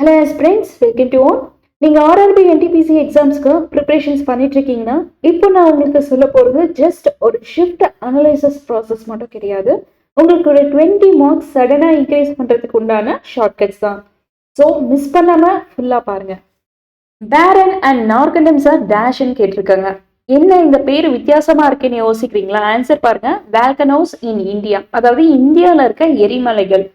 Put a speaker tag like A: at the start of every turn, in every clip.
A: Hello friends, welcome to all. நீங்கள் RRB NTPC எக்ஸாம்ஸ்க்கு preparations பண்ணிட்டு இருக்கீங்கன்னா இப்போ நான் உங்களுக்கு சொல்ல போகிறது ஜஸ்ட் ஒரு ஷிஃப்ட் அனலைசஸ் ப்ராசஸ் மட்டும் கிடையாது. உங்களுக்கு ஒரு 20 மார்க்ஸ் சடனாக இன்க்ரீஸ் பண்ணுறதுக்கு உண்டான ஷார்ட்கட்ஸ் தான். ஸோ மிஸ் பண்ணாமல் ஃபுல்லாக பாருங்கள். பேரன் அண்ட் நார்கண்டம்ஸ் ஆர் டேஷ்ன்னு கேட்டிருக்காங்க. என்ன இந்த பேர் வித்தியாசமாக இருக்குன்னு யோசிக்கிறீங்களா? ஆன்சர் பாருங்க. வேல்கனோஸ் இன் இந்தியா, அதாவது இந்தியாவில் இருக்க எரிமலைகள்.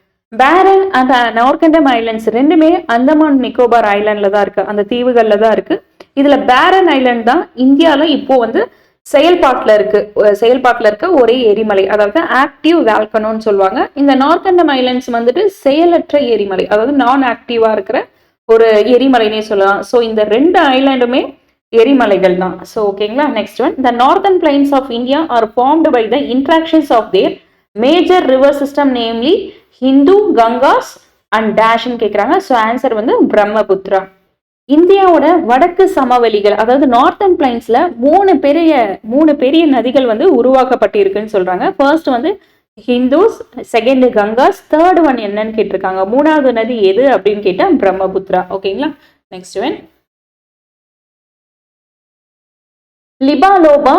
A: பேரன் அண்ட் நார்கண்டம் ஐலண்ட்ஸ் ரெண்டுமே அந்தமான் நிக்கோபார் ஐலாண்ட்ல தான் இருக்கு, அந்த தீவுகள்ல தான் இருக்கு. இதுல பேரன் ஐலாண்ட் தான் இந்தியால இப்போ வந்து செயல்பாட்டுல இருக்க ஒரே எரிமலை, அதாவது ஆக்டிவ் வேல்கனோன்னு சொல்லுவாங்க. இந்த நார்கண்டம் ஐலாண்ட்ஸ் வந்துட்டு செயலற்ற எரிமலை, அதாவது நான் ஆக்டிவா இருக்கிற ஒரு எரிமலைனே சொல்லலாம். ஸோ இந்த ரெண்டு ஐலாண்டுமே எரிமலைகள் தான். ஸோ ஓகேங்களா. Next one, the northern plains of India are formed by the interactions of their major river system, namely Indus, Gangas and டேஷ்ன்னு கேட்குறாங்க. ஸோ ஆன்சர் வந்து பிரம்மபுத்ரா. இந்தியாவோட வடக்கு சமவெளிகள், அதாவது நார்த்தன் பிளைன்ஸ்ல மூணு பெரிய நதிகள் வந்து உருவாக்கப்பட்டிருக்குன்னு சொல்றாங்க. ஃபர்ஸ்ட் வந்து Indus, second Gangas, third one என்னன்னு கேட்டிருக்காங்க. மூணாவது நதி எது அப்படின்னு கேட்டா பிரம்மபுத்ரா. ஓகேங்களா. நெக்ஸ்ட் ஒன், லிபாலோபா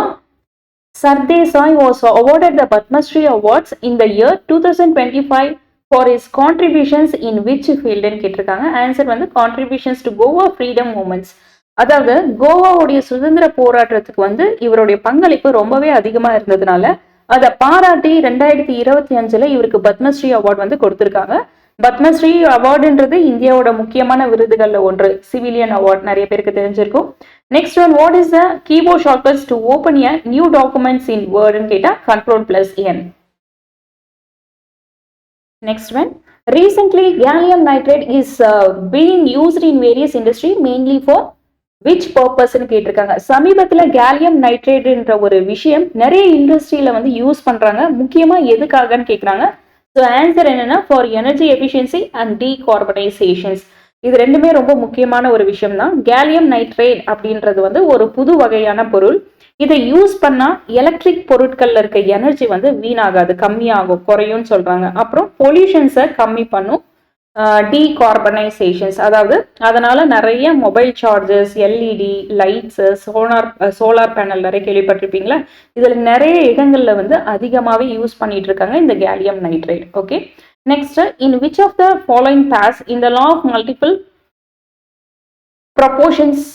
A: Sardesai was awarded the Padma Shri Awards in the year 2025 for his contributions in which field ன்னு கேட்டிருக்காங்க. ஆன்சர் வந்து contributions to Goa freedom movements. அதாவது கோவாவுடைய சுதந்திர போராட்டத்துக்கு வந்து இவருடைய பங்களிப்பு ரொம்பவே அதிகமா இருந்ததுனால அதை பாராட்டி 2025 இவருக்கு பத்மஸ்ரீ அவார்டு வந்து கொடுத்திருக்காங்க. பத்மஸ்ரீ அவார்டுன்றது இந்தியாவோட முக்கியமான விருதுகள்ல ஒன்று, சிவிலியன் அவார்டு, நிறைய பேருக்கு தெரிஞ்சிருக்கும். Next one, what is the keyboard shortcuts to open a new documents in வேர்டுன்னு கேட்டா Ctrl+N. Next one, recently gallium nitride is being used in various industry, mainly for which purpose ன்னு கேட்டிருக்காங்க. சமீபத்துல gallium நைட்ரேட்ன்ற ஒரு விஷயம் நிறைய இண்டஸ்ட்ரியில வந்து யூஸ் பண்றாங்க. முக்கியமா எதுக்காகன்னு கேட்குறாங்க. ஸோ ஆன்சர் என்னன்னா, ஃபார் எனர்ஜி எஃபிஷியன்சி அண்ட் டீகார்பனைசேஷன்ஸ். இது ரெண்டுமே ரொம்ப முக்கியமான ஒரு விஷயம் தான். கேலியம் நைட்ரேட் அப்படின்றது வந்து ஒரு புது வகையான பொருள். இதை யூஸ் பண்ணா எலக்ட்ரிக் பொருட்கள்ல இருக்க எனர்ஜி வந்து வீணாகாது, கம்மியாகும், குறையும்னு சொல்றாங்க. அப்புறம் பொல்யூஷன்ஸை கம்மி பண்ணும். டீகார்பனைசேஷன்ஸ், அதாவது அதனால நிறைய mobile charges, LED lights, solar panel நிறைய கேள்விப்பட்டிருப்பீங்களா. இதுல நிறைய இடங்கள்ல வந்து அதிகமாகவே யூஸ் பண்ணிட்டு இருக்காங்க இந்த gallium nitrate. Okay. Next, in which of the following pairs in the law of multiple proportions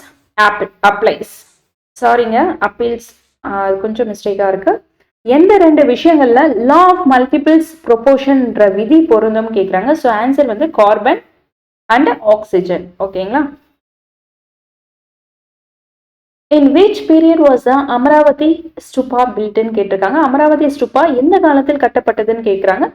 A: applies. சாரிங்க, அப்பீல்ஸ் கொஞ்சம் மிஸ்டேக்கா இருக்கு. எந்த ரெண்டு விஷயங்கள்ல லா ஆஃப் மல்டிபிள்ஸ் ப்ரொபோர்ஷன்ற விதி பொருந்தும் கேட்குறாங்க. ஸோ ஆன்சர் வந்து கார்பன் அண்ட் ஆக்சிஜன். ஓகேங்களா. In which period was Amaravati stupa பில்ட்ன்னு கேட்டிருக்காங்க. அமராவதி ஸ்டூபா எந்த காலத்தில் கட்டப்பட்டதுன்னு கேட்குறாங்க.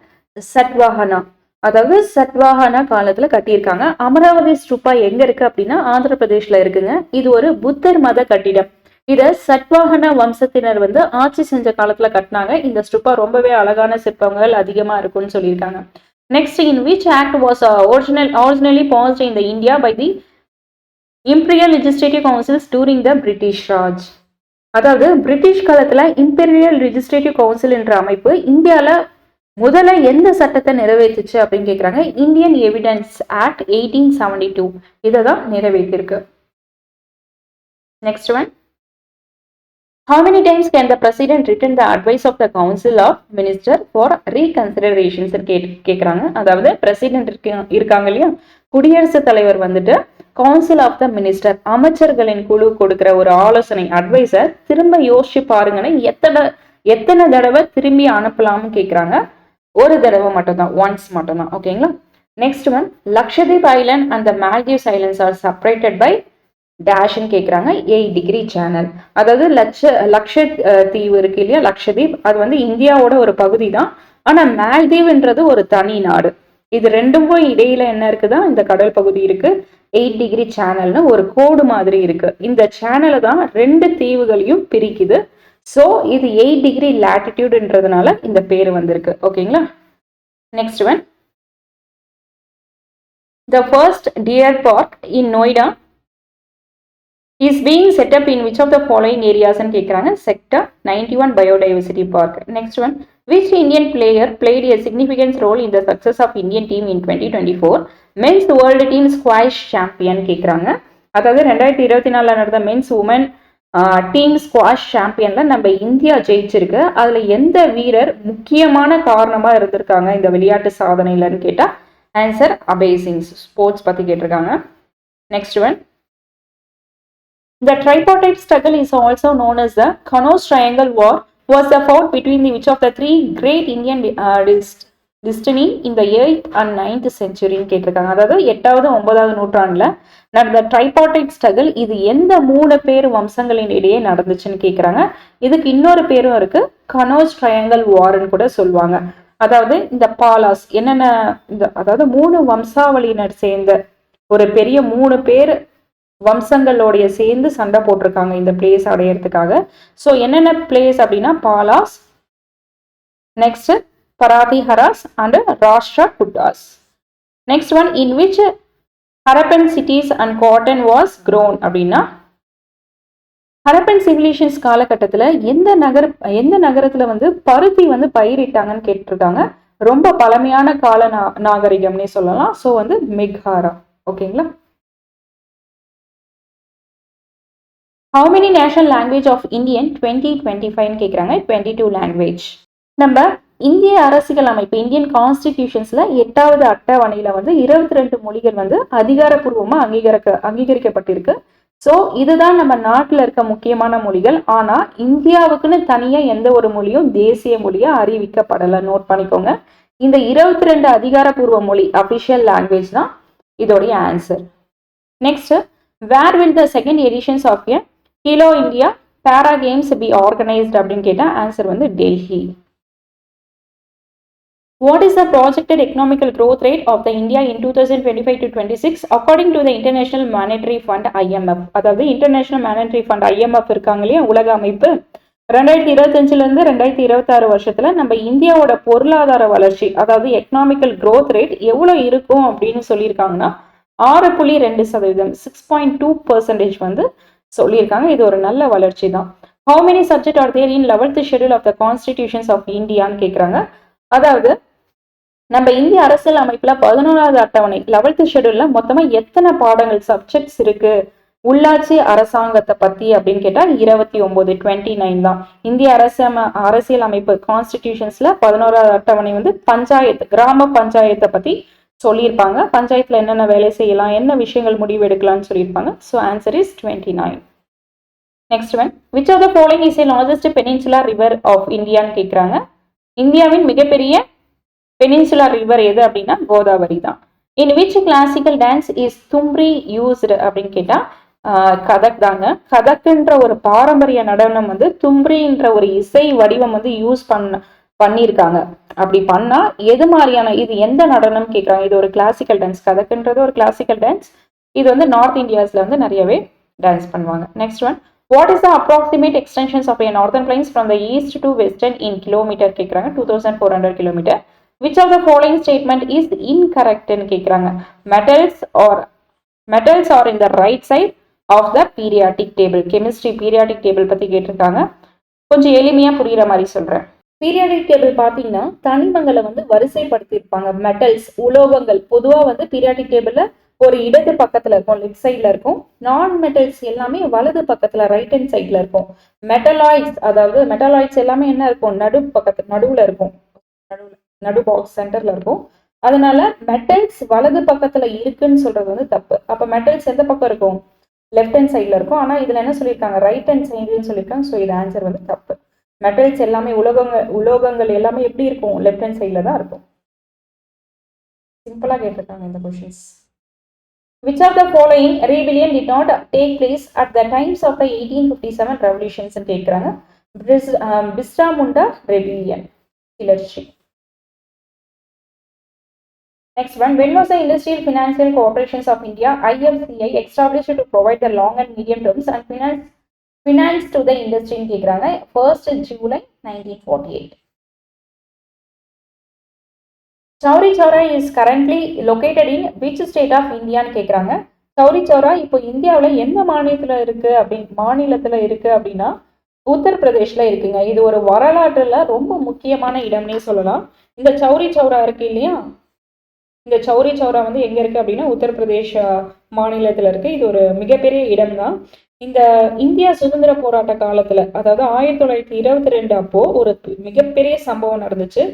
A: சத்வாஹனா, அதாவது சத்வாஹனா காலத்துல கட்டியிருக்காங்க. அமராவதி ஸ்டூபா எங்க இருக்கு அப்படின்னா ஆந்திர பிரதேஷ்ல இருக்குங்க. இது ஒரு புத்தர் மத கட்டிடம். இத சத்வாஹனா வம்சத்தினர் வந்து ஆட்சி செஞ்ச காலத்துல கட்டினாங்க. இந்த ஸ்டூபா ரொம்பவே அழகான சிற்பங்கள் அதிகமா இருக்கும்னு சொல்லியிருக்காங்க. Next, in which act was originally passed in the India by the Imperial Legislative Councils during the British Raj. அதாவது பிரிட்டிஷ் காலத்துல இம்பீரியல் லெஜிஸ்லேட்டிவ் கவுன்சில் என்ற அமைப்பு இந்தியால முதல்ல எந்த சட்டத்தை நிறைவேற்றுச்சு அப்படின்னு கேட்குறாங்க. இந்தியன் எவிடன்ஸ் ஆக்ட் 1872 இதை தான் நிறைவேற்றிருக்கு. Next one, how many times can the president return the advice of the council of minister for reconsiderations கேட்குறாங்க. அதாவது பிரசிடென்ட் இருக்காங்க இல்லையா, குடியரசுத் தலைவர் வந்துட்டு கவுன்சில் ஆஃப் த மினிஸ்டர், அமைச்சர்களின் குழு கொடுக்கிற ஒரு ஆலோசனை, அட்வைஸர் திரும்ப யோசிச்சு பாருங்கன்னு எத்தனை தடவை திரும்பி அனுப்பலாம்னு கேட்குறாங்க. ஒரு தடவை மட்டும்தான், ஒன்ஸ் மட்டும்தான். ஓகேங்களா. Next one, Lakshadweep island and the Maldives islands are separated by டேஷ்ன்னு கேட்குறாங்க. 8 டிகிரி சேனல், அதாவது லக்ஷ தீவு இருக்கு இல்லையா, லக்ஷதீப், அது வந்து இந்தியாவோட ஒரு பகுதி தான். ஆனா மால்தீவ்ன்றது ஒரு தனி நாடு. இது ரெண்டுக்கும் இடையில என்ன இருக்குதா, இந்த கடல் பகுதி இருக்கு. 8 டிகிரி சேனல்னு ஒரு கோடு மாதிரி இருக்கு. இந்த சேனலை தான் ரெண்டு தீவுகளையும் பிரிக்குது. ஸோ இது 8 டிகிரி லேட்டிடியூட்ன்றதுனால இந்த பேர் வந்திருக்கு. ஓகேங்களா. Next one, the first dear park in Noida is being set up in which of the following areas and கேட்குறாங்க. Sector 91 Biodiversity Park. Next one, which Indian player played a significant role in the success of Indian team in 2024? Men's world team squash champion கேட்குறாங்க. அதாவது 2024 நடந்த men's woman team squash சாம்பியன்ல நம்ம India ஜெயிச்சிருக்கு. அதுல எந்த வீரர் முக்கியமான காரணமா இருந்திருக்காங்க இந்த விளையாட்டு சாதனைலன்னு கேட்டா ஆன்சர் அபய் சிங். ஸ்போர்ட்ஸ் பத்தி கேட்டிருக்காங்க. Next one, the tripartite struggle is also known as the Canoes Triangle War was the fought between the which of the three great Indian destiny in the 8th and 9th century கேட்டிருக்காங்க. அதாவது 8வது 9வது நூற்றாண்டுல நடந்த ட்ரைபார்டைட் struggle இது எந்த 3 பேர் வம்சங்களின் இடையே நடந்துச்சுன்னு கேட்குறாங்க. இதுக்கு இன்னொரு பேரும் இருக்கு, கனோஸ் ட்ரையாங்கல் வார்ன்னு கூட சொல்லுவாங்க. அதாவது இந்த பாலாஸ் என்னென்ன அதாவது 3 வம்சாவளியினர் சேர்ந்த ஒரு பெரிய 3 பேர் வம்சங்களோடைய சேர்ந்து சண்டை போட்டிருக்காங்க இந்த பிளேஸ் அடையிறதுக்காக. ஸோ என்னென்ன பிளேஸ் அப்படின்னா Palas, next Pratiharas and Rashtrakutas. Next one, in which Harappan cities and cotton was grown அப்படின்னா ஹரப்பன் சிவிலைசேஷன்ஸ் காலகட்டத்தில் எந்த நகரத்துல வந்து பருத்தி வந்து பயிரிட்டாங்கன்னு கேட்டிருக்காங்க. ரொம்ப பழமையான கால நாகரிகம்னே சொல்லலாம். ஸோ வந்து மெக்ஹாரா. ஓகேங்களா. How many national language of Indian 2025 கேட்குறாங்க. 22 லாங்குவேஜ். நம்ம இந்திய அரசியல் அமைப்பு இந்தியன் கான்ஸ்டிடியூஷன்ஸ்ல 8வது அட்டவணையில வந்து 22 மொழிகள் வந்து அதிகாரப்பூர்வமா அங்கீகரிக்கப்பட்டிருக்கு. ஸோ இதுதான் நம்ம நாட்டில் இருக்க முக்கியமான மொழிகள். ஆனா இந்தியாவுக்குன்னு தனியா எந்த ஒரு மொழியும் தேசிய மொழியா அறிவிக்கப்படலை. நோட் பண்ணிக்கோங்க. இந்த 22 அதிகாரப்பூர்வ மொழி அபிஷியல் லாங்குவேஜ் தான் இதோடைய answer. Next, where will the second editions of a Khelo India para games be organised அப்படின்னு கேட்டால் ஆன்சர் வந்து Delhi. What is the projected economical growth rate of the India in 2025 to 26 according to the International Monetary Fund IMF? அதாவது international monetary fund IMF இருக்காங்க இல்லையா, உலக அமைப்பு. 2025 2026 வருஷத்துல நம்ம இந்தியாவோட பொருளாதார வளர்ச்சி அதாவது எக்கனாமிக்கல் growth ரேட் எவ்வளோ இருக்கும் அப்படின்னு சொல்லியிருக்காங்கன்னா 6.2%, 6.2% வந்து சொல்லியிருக்காங்க. இது ஒரு நல்ல வளர்ச்சி தான். How many subjects are there in 11th schedule of the constitutions of Indiaன்னு கேட்குறாங்க. அதாவது நம்ம இந்திய அரசியல் அமைப்புல 11வது அட்டவணை 11th ஷெடியூல்ல மொத்தமா எத்தனை பாடங்கள் சப்ஜெக்ட்ஸ் இருக்கு உள்ளாட்சி அரசாங்கத்தை பத்தி அப்படின்னு கேட்டா 29 தான். இந்திய அரசியல் அமைப்பு கான்ஸ்டிடியூஷன்ஸ்ல 11வது அட்டவணை வந்து பஞ்சாயத்து கிராம பஞ்சாயத்தை பத்தி சொல்லியிருப்பாங்க. பஞ்சாயத்துல என்னென்ன வேலை செய்யலாம், என்ன விஷயங்கள் முடிவு எடுக்கலாம்னு சொல்லியிருப்பாங்க. So answer is 29. Next one, which of the following is the largest peninsular river of இந்தியான்னு கேட்குறாங்க. இந்தியாவின் மிகப்பெரிய பெனின்சுலர் ரிவர் எது அப்படின்னா கோதாவரி தான். In which classical dance is thumri used அப்படின்னு கேட்டா கதக் தாங்க. கதக்குன்ற ஒரு பாரம்பரிய நடனம் வந்து தும்ரின்ற ஒரு இசை வடிவம் வந்து யூஸ் பண்ணியிருக்காங்க. அப்படி பண்ணா எது மாதிரியான இது எந்த நடனம் கேட்குறாங்க. இது ஒரு கிளாசிக்கல் டான்ஸ். கதக்குன்றது ஒரு கிளாசிக்கல் டான்ஸ். இது வந்து நார்த் இந்தியாஸ்ல வந்து நிறையவே டான்ஸ் பண்ணுவாங்க. Next one, what is the approximate extensions of northern plains from the east to western in kilometre கேட்குறாங்க. 2400 kilometre. Which of the following statement is இன்கரெக்ட்னு கேட்குறாங்க. Metals are in the right side of the periodic table. Chemistry periodic table பத்தி கேட்டிருக்காங்க. கொஞ்சம் எளிமையா புரியுற மாதிரி சொல்றேன். பீரியாடிக் டேபிள் பார்த்தீங்கன்னா தனிமங்களை வந்து வரிசைப்படுத்தியிருப்பாங்க. மெட்டல்ஸ் உலோகங்கள் பொதுவாக வந்து பீரியாடிக் டேபிள்ல ஒரு இடது பக்கத்துல இருக்கும், லெஃப்ட் சைட்ல இருக்கும். நான் மெட்டல்ஸ் எல்லாமே வலது பக்கத்துல ரைட் ஹேண்ட் சைட்ல இருக்கும். மெட்டலாய்ட்ஸ் எல்லாமே என்ன இருக்கும், நடுவுல இருக்கும், நடு பாக்ஸ் சென்டர்ல இருக்கும். அதனால மெட்டல்ஸ் வலது பக்கத்துல இருக்குன்னு சொல்றது வந்து தப்பு. அப்ப மெட்டல்ஸ் எந்த பக்கம் இருக்கும், லெஃப்ட் ஹேண்ட் சைட்ல இருக்கும். ஆனா இதுல என்ன சொல்லியிருக்காங்க, ரைட் ஹேண்ட் சைடுன்னு சொல்லியிருக்காங்க. ஸோ இது ஆன்சர் வந்து தப்பு. மெட்டல்ஸ் எல்லாமே உலோகங்கள் எல்லாமே எப்படி இருக்கும், லெஃப்ட் ஹேண்ட் சைட்ல தான் இருக்கும். சிம்பிளா கேட்டிருக்காங்க இந்த questions. Which of the following rebellion did not take place at the times of the 1857 revolutions கேட்குறாங்க. பிஸ்ரா முண்டா ரெபிலியன் கிளர்ச்சி. Next one, when was the Industrial Financial Corporations of India IFCI established to provide the long and medium terms and finance to the industry கேட்குறாங்க. 1st July 1948. Chauri Chaura is currently located in which state of இந்தியான்னு கேட்குறாங்க. சௌரி சௌரா இப்போ இந்தியாவில் எந்த மாநிலத்தில் இருக்கு அப்படின்னா உத்தரப்பிரதேஷ்ல இருக்குங்க. இது ஒரு வரலாற்றுல ரொம்ப முக்கியமான இடம்னே சொல்லலாம். இந்த சௌரி சௌரா இருக்கு இல்லையா, இந்த சௌரி சௌரா வந்து எங்க இருக்கு அப்படின்னா உத்தரப்பிரதேஷ் மாநிலத்துல இருக்கு. இது ஒரு மிகப்பெரிய இடம் தான். இந்த இந்தியா சுதந்திர போராட்ட காலத்துல, அதாவது 1922 அப்போ ஒரு மிகப்பெரிய சம்பவம் நடந்துச்சு.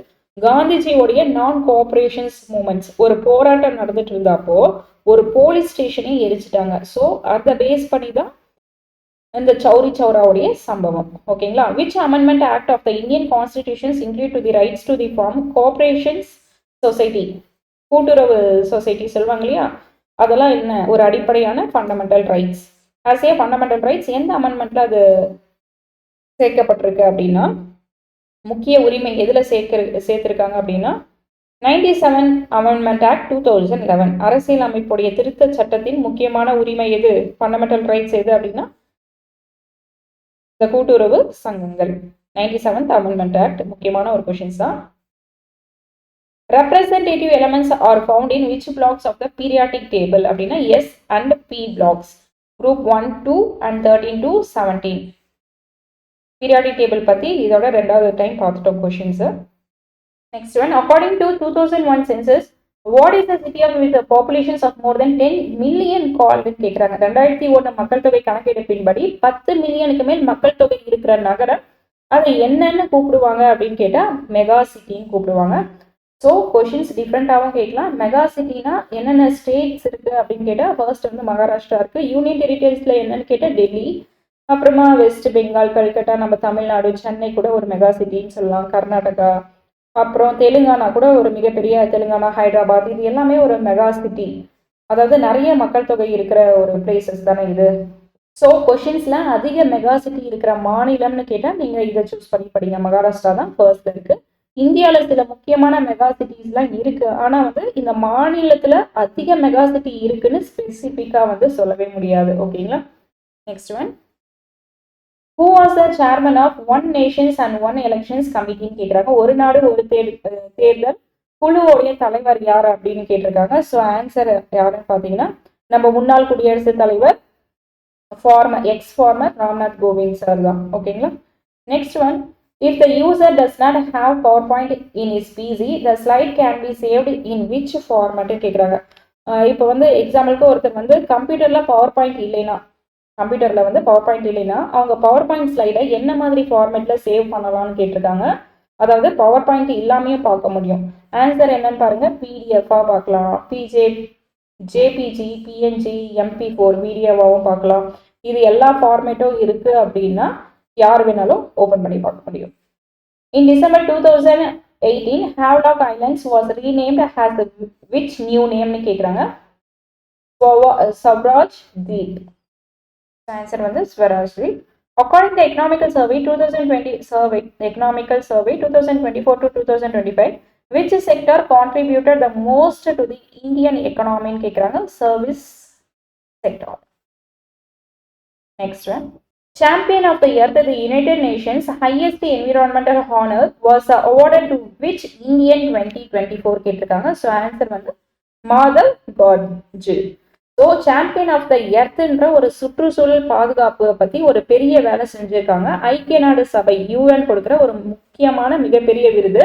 A: காந்திஜியோடைய நான் கோஆபரேஷன்ஸ் மூமெண்ட்ஸ் ஒரு போராட்டம் நடந்துட்டு இருந்தப்போ ஒரு போலீஸ் ஸ்டேஷனை எரிச்சிட்டாங்க. ஸோ அதை பேஸ் பண்ணி தான் இந்த சௌரி சௌராவுடைய சம்பவம். ஓகேங்களா? Which amendment act of the Indian constitutions include to the rights to the form cooperations society, கூட்டுறவு சொசைட்டி சொல்லுவாங்க இல்லையா, அதெல்லாம் என்ன ஒரு அடிப்படையான fundamental rights. As a fundamental rights எந்த அமெண்ட்மெண்ட்ல அது சேர்க்கப்பட்டிருக்கு அப்படின்னா, முக்கிய உரிமை எதுல சேர்த்திருக்காங்க அப்படின்னா 97 அமெண்ட்மெண்ட் ஆக்ட் 2011 அரசியல் அமைப்புடைய திருத்த சட்டத்தின் முக்கியமான உரிமை எது, ஃபண்டமெண்டல் ரைட்ஸ் எது அப்படின்னா இந்த கூட்டுறவு சங்கங்கள். 97th அமெண்ட்மெண்ட் ஆக்ட் முக்கியமான ஒரு கொஸ்டின்ஸ் தான். representative elements are found in which blocks of the periodic table அப்படின்னா S and P blocks, group 1, 2 and 13 to 17. periodic table பத்தி இதோட ரெண்டாவது டைம் பார்த்துட்டோம் questions. Next one, according to 2001 census, what is the city of with the populations of more than 10 million called கேட்குறாங்க. 2001 மக்கள் தொகை கணக்கெடுப்பின்படி 10 மில்லியனுக்கு மேல் மக்கள் தொகை இருக்கிற நகரம் அதை என்னன்னு கூப்பிடுவாங்க அப்படின்னு கேட்டா மெகா சிட்டின்னு கூப்பிடுவாங்க. ஸோ கொஷின்ஸ் டிஃப்ரெண்டாகவும் கேட்கலாம். மெகா சிட்டினா என்னென்ன ஸ்டேட்ஸ் இருக்கு அப்படின்னு கேட்டால் ஃபர்ஸ்ட் வந்து மகாராஷ்டிரா இருக்கு. யூனியன் டெரிட்டரிஸ்ல என்னன்னு கேட்டால் டெல்லி, அப்புறமா வெஸ்ட் பெங்கால், கல்கட்டா, நம்ம தமிழ்நாடு, சென்னை கூட ஒரு மெகா சிட்டின்னு சொல்லலாம், கர்நாடகா, அப்புறம் தெலுங்கானா கூட ஒரு மிகப்பெரிய தெலுங்கானா, ஹைதராபாத், இது எல்லாமே ஒரு மெகா சிட்டி. அதாவது நிறைய மக்கள் தொகை இருக்கிற ஒரு பிளேசஸ் தானே இது. ஸோ கொஷின்ஸ்ல அதிக மெகா சிட்டி இருக்கிற மாநிலம்னு கேட்டால் நீங்க இதை சூஸ் பண்ணி படிங்க. மகாராஷ்டிரா தான் ஃபர்ஸ்ட் இருக்கு. இந்தியாவில் சில முக்கியமான மெகா சிட்டிஸ்லாம் இருக்கு, ஆனா வந்து இந்த மாநிலத்துல அதிக மெகா சிட்டி இருக்குன்னு ஸ்பெசிபிக்கா வந்து சொல்லவே முடியாது. ஓகேங்களா? Next one, who was the chairman of one nations and one elections கமிட்டின்னு கேட்குறாங்க. ஒரு நாடு ஒரு தேர்தல் குழுவோடைய தலைவர் யார் அப்படின்னு கேட்டிருக்காங்க. ஸோ ஆன்சர் யாருன்னு பார்த்தீங்கன்னா நம்ம முன்னாள் குடியரசுத் தலைவர் ex former Ramnath Kovind sir தான். ஓகேங்களா? Next one, if the user does not have PowerPoint in his PC, the slide can be saved in which format கேட்குறாங்க. இப்போ வந்து எக்ஸாம்பிளுக்கு ஒருத்தர் வந்து கம்ப்யூட்டர்ல PowerPoint இல்லைன்னா அவங்க PowerPoint ஸ்லைடை என்ன மாதிரி ஃபார்மேட்ல சேவ் பண்ணலாம்னு கேட்டிருக்காங்க. அதாவது PowerPoint இல்லாமையும் பார்க்க முடியும். ஆன்சர் என்னன்னு பாருங்க, பிடிஎஃபா பார்க்கலாம், ஜேபிஜி, பிஎன்ஜி, MP4 வீடியோவாகவும் பார்க்கலாம். இது எல்லா ஃபார்மேட்டும் இருக்கு அப்படின்னா யார் வேணாலும் ஓபன் பண்ணி பார்க்க முடியும். In December 2018, Havelock Islands was renamed as which new name னு கேக்குறாங்க. Swaraj Dweep. ஆன்சர் வந்து Swaraj Dweep. According to Economical Survey 2024 to 2025, which sector contributed the most to the Indian economy னு கேக்குறாங்க. Service sector. Next one, Champion of the Earth, the United Nations highest environmental honor, was awarded to which Indian 2024 கேட்டிருக்காங்க. So answer வந்து Madhav Gadgil. So champion of the எர்த்ன்ற ஒரு சுற்றுச்சூழல் பாதுகாப்பு பத்தி ஒரு பெரிய வேலை செஞ்சிருக்காங்க. ஐக்கிய நாடு சபை UN கொடுக்குற ஒரு முக்கியமான மிகப்பெரிய விருது.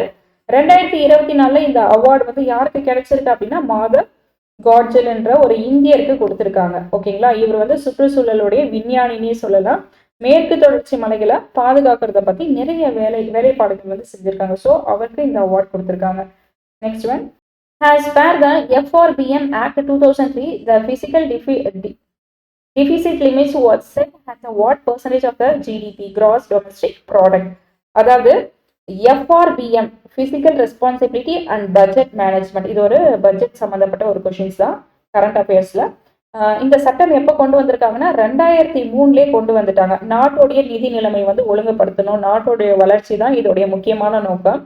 A: 2024 இந்த அவார்டு வந்து யாருக்கு கிடைச்சிருக்கு அப்படின்னா மாதவ் காட்ஜில் என்ற ஒரு இந்தியருக்கு கொடுத்திருக்காங்க. ஓகேங்களா? இவர் வந்து சுற்றுச்சூழலுடைய விஞ்ஞானினே சொல்லலாம். மேற்கு தொடர்ச்சி மலைகளை பாதுகாக்கிறத பத்தி நிறைய வேலைப்பாடுகள் வந்து செஞ்சிருக்காங்க. ஸோ அவருக்கு இந்த அவார்ட் கொடுத்திருக்காங்க. Next one, as per the FRBM Act 2003, the physical deficit limits was set at the what percentage of the GDP, gross domestic product. அதாவது FRBM physical responsibility and budget management, இது ஒரு budget சம்பந்தப்பட்ட ஒரு questions தான் current அஃபேர்ஸ்ல. இந்த சட்டம் எப்போ கொண்டு வந்திருக்காங்கன்னா 2003 கொண்டு வந்துட்டாங்க. நாட்டோடைய நிதி நிலைமை வந்து ஒழுங்குபடுத்தணும், நாட்டோடைய வளர்ச்சி தான் இதோடைய முக்கியமான நோக்கம்.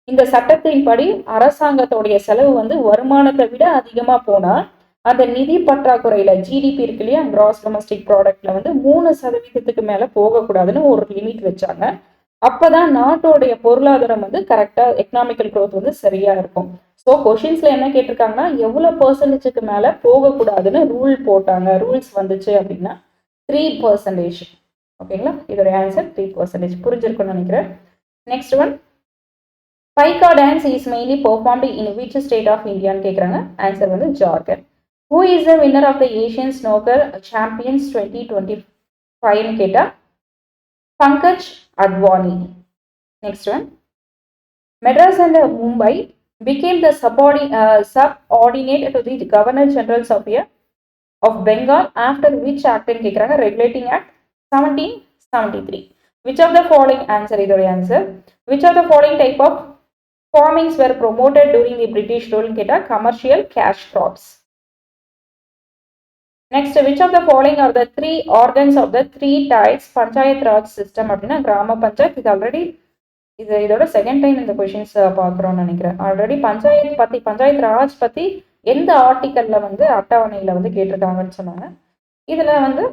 A: இந்த சட்டத்தின்படி அரசாங்கத்தோடைய செலவு வந்து வருமானத்தை விட அதிகமா போனா அந்த நிதி பற்றாக்குறையில ஜிடிபி இருக்கு இல்லையா, கிராஸ் டொமஸ்டிக் ப்ராடக்ட்ல வந்து 3% மேல போகக்கூடாதுன்னு ஒரு லிமிட் வச்சாங்க. அப்பதான் நாட்டோடைய பொருளாதாரம் வந்து கரெக்டா எக்கனாமிக்கல் க்ரோத் வந்து சரியா இருக்கும். ஸோ கொஷின்ஸ்ல என்ன கேட்டிருக்காங்கன்னா எவ்வளவு பெர்சன்டேஜுக்கு மேல போகக்கூடாதுன்னு ரூல்ஸ் வந்துச்சு அப்படின்னா 3%. ஓகேங்களா? இதோட ஆன்சர் 3%. புரிஞ்சிருக்கும்னு நினைக்கிறேன். Next one, Paika dance is mainly performed in which state of இந்தியான்னு கேட்குறாங்க. ஆன்சர் வந்து Jharkhand. Who is the winner of the Asian snooker champions 2025ன்னு கேட்டால் Pankaj Advani. Next one, Madras and Mumbai became the subordinate to the Governor General of Bengal after which act in கேக்குறாங்க? Regulating Act 1773. Which of the following answer இதோட answer? Which of the following type of farmings were promoted during the British rule கேட்டா commercial cash crops. Next, which of the following are the three organs of the three tiers Panchayat Raj system அப்படின்னா கிராம பஞ்சாயத்து. இது already இதோட second time இந்த questions பார்க்குறோம்னு நினைக்கிறேன். Already panchayat Raj பற்றி எந்த ஆர்டிக்கலில் வந்து அட்டவணையில் வந்து கேட்டிருக்காங்கன்னு சொன்னாங்க. இதில் வந்து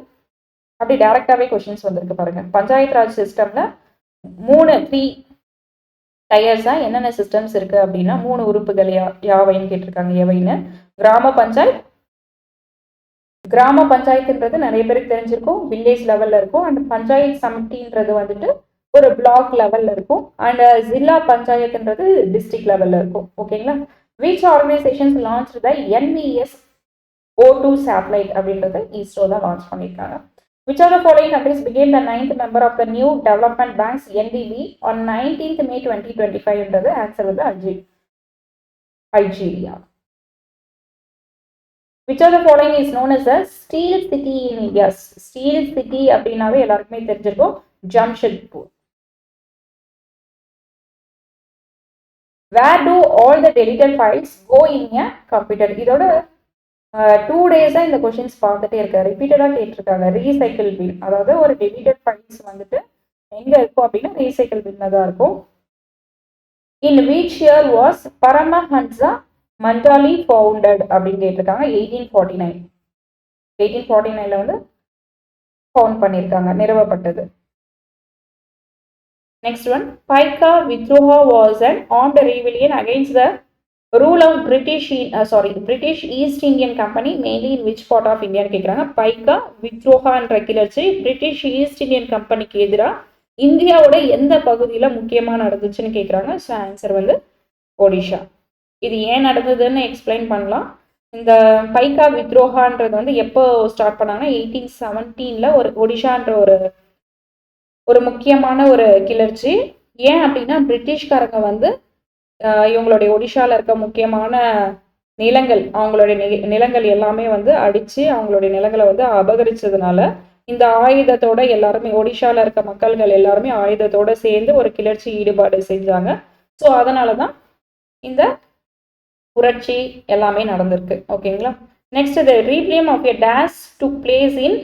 A: அப்படி டைரக்டாகவே கொஷின்ஸ் வந்திருக்கு பாருங்க. பஞ்சாயத்து ராஜ் சிஸ்டமில் த்ரீ டயர்ஸாக என்னென்ன சிஸ்டம்ஸ் இருக்குது அப்படின்னா 3 உறுப்புகள் யாவைன்னு கேட்டிருக்காங்க. எவைன்னு? கிராம பஞ்சாயத்துன்றது நிறைய பேருக்கு தெரிஞ்சிருக்கும், வில்லேஜ் லெவலில் இருக்கும். அண்ட் பஞ்சாயத்து சமிட்டின்றது வந்துட்டு ஒரு பிளாக் லெவல்ல இருக்கும். அண்ட் ஜில்லா பஞ்சாயத்துன்றது டிஸ்ட்ரிக்ட் லெவல்ல இருக்கும். ஓகேங்களா? Which organisations launch the NVS O2 satellite அப்படின்றத இஸ்ரோ தான் லான்ச் பண்ணியிருக்காங்க. Which of the following countries became the 9th member of the New Development Bank's NDB on 19th May 2025 என்றது ஆன்சர் வந்து Algeria. Which of the following is known as a steel city in India? Steel city அப்படின்னாவே எல்லாருக்குமே தெரிஞ்சிருக்கும், Jamshedpur. Where do all the deleted files go in a computer? இதோட 2 days இந்த questions பார்த்துட்டே இருக்க ரிப்பீட்டடாக கேட்டிருக்காங்க. ரீசைக்கிள் பின், அதாவது ஒரு டெலிட்டட் ஃபைல்ஸ் வந்துட்டு எங்க இருக்கும் அப்படின்னா ரீசைக்கிள் பின்ல தான் இருக்கும். In which year was Paramahansa Mandali founded அப்படின்னு கேட்டிருக்காங்க. 1849ல வந்து ஃபவுண்ட் பண்ணியிருக்காங்க, நிறுவப்பட்டது. Next one, Paika Vidroha was an armed rebellion against the rule of British East Indian Company, mainly in which part of India கேக்குறாங்க. பைக்கா வித்ரோஹா என்ற கிளர்ச்சி பிரிட்டிஷ் ஈஸ்ட் இந்தியன் கம்பெனிக்கு எதிராக இந்தியாவோட எந்த பகுதியில முக்கியமா நடந்துச்சுன்னு கேட்குறாங்க. ஸோ ஆன்சர் வந்து ஒடிஷா. இது ஏன் நடந்ததுன்னு எக்ஸ்பிளைன் பண்ணலாம். இந்த பைக்கா வித்ரோஹான்றது வந்து எப்போ ஸ்டார்ட் பண்ணாங்கன்னா 1817ல ஒரு ஒடிஷான்ற ஒரு முக்கியமான ஒரு கிளர்ச்சி. ஏன் அப்படின்னா பிரிட்டிஷ்காரங்க வந்து இவங்களுடைய ஒடிஷாவில் இருக்க முக்கியமான நிலங்கள், அவங்களுடைய நிலங்கள் எல்லாமே வந்து அடித்து அவங்களுடைய நிலங்களை வந்து அபகரிச்சதுனால இந்த ஆயுதத்தோட எல்லாருமே ஒடிஷாவில் இருக்க மக்கள்கள் எல்லாருமே ஆயுதத்தோட சேர்ந்து ஒரு கிளர்ச்சி ஈடுபாடு செஞ்சாங்க. ஸோ அதனால தான் இந்த புரட்சி எல்லாமே நடந்திருக்கு. ஓகேங்களா? Next, the rebellion of a dash took place in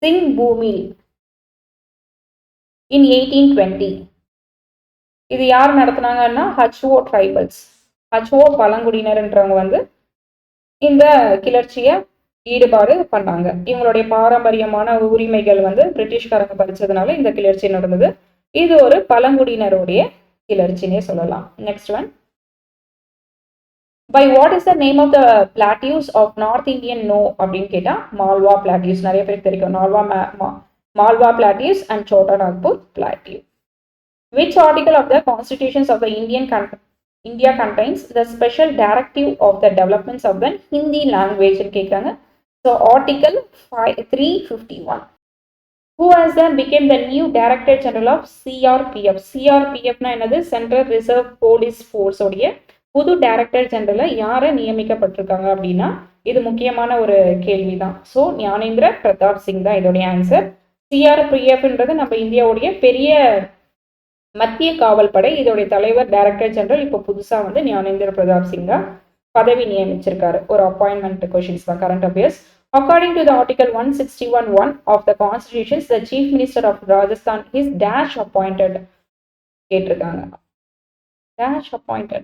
A: Singhbhum in 1820. இது யார் நடத்தினாங்கன்னா HO ட்ரைபல்ஸ், HO பழங்குடியினர்ன்றவங்க வந்து இந்த கிளர்ச்சியை ஈடுபாடு பண்ணாங்க. இவங்களுடைய பாரம்பரியமான உரிமைகள் வந்து பிரிட்டிஷ்காரங்க பறிச்சதுனால இந்த கிளர்ச்சி நடந்தது. இது ஒரு பழங்குடியினருடைய கிளர்ச்சினே சொல்லலாம். Next one, by what is the name of the plateaus of north Indian no அப்படின்னு கேட்டா மால்வா பிளாட்டியூஸ். நிறைய பேருக்கு தெரியும், Malwa plateaus and Chota Nagpur plateau. Which article of the constitutions of the India contains the special directive of the developments of the Hindi language ன்னு கேட்குறாங்க. So article 351. Who has then became the new Director General of CRPF? CRPFனா என்னது? Central reserve police force உடைய புது director ஜெனரலை யாரை நியமிக்கப்பட்டிருக்காங்க அப்படின்னா இது முக்கியமான ஒரு கேள்விதான். ஸோ ஞானேந்திர பிரதாப் சிங் தான் இதோடைய ஆன்சர். CRPFன்றது நம்ம இந்தியாவுடைய பெரிய மத்திய காவல் படை. இதோடைய தலைவர் டைரக்டர் ஜெனரல் இப்போ புதுசாக வந்து ஞானேந்திர பிரதாப் சிங்கா பதவி நியமிச்சிருக்காரு. ஒரு அப்பாயின்மெண்ட் கொஷின்ஸ் தான், current affairs. According to the article 161(1) of the constitution, the chief minister of Rajasthan is dash appointed கேட்டிருக்காங்க. dash appointed.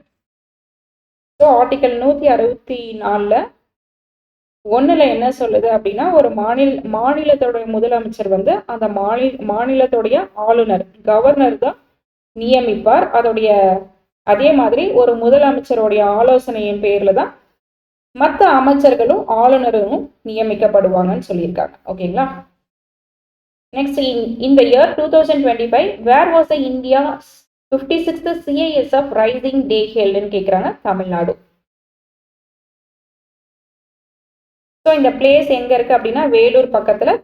A: ஸோ ஆர்டிகல் 164(1) என்ன சொல்லுது அப்படின்னா ஒரு மாநிலத்தோடைய முதலமைச்சர் வந்து அந்த மாநிலத்துடைய ஆளுநர், கவர்னர் தான் நியமிப்பார். அதே மாதிரி ஒரு முதலமைச்சருடைய ஆலோசனையின் பேர்ல தான் மற்ற அமைச்சர்களும் ஆளுநரும் நியமிக்கப்படுவாங்கன்னு சொல்லியிருக்காங்க. ஓகேங்களா? Next, in the year 2025, where was the India's 56th CISF rising day ஹெல்டுன்னு கேட்குறாங்க, தமிழ்நாடு. ஸோ இந்த பிளேஸ் எங்க இருக்கு அப்படின்னா வேலூர் பக்கத்துல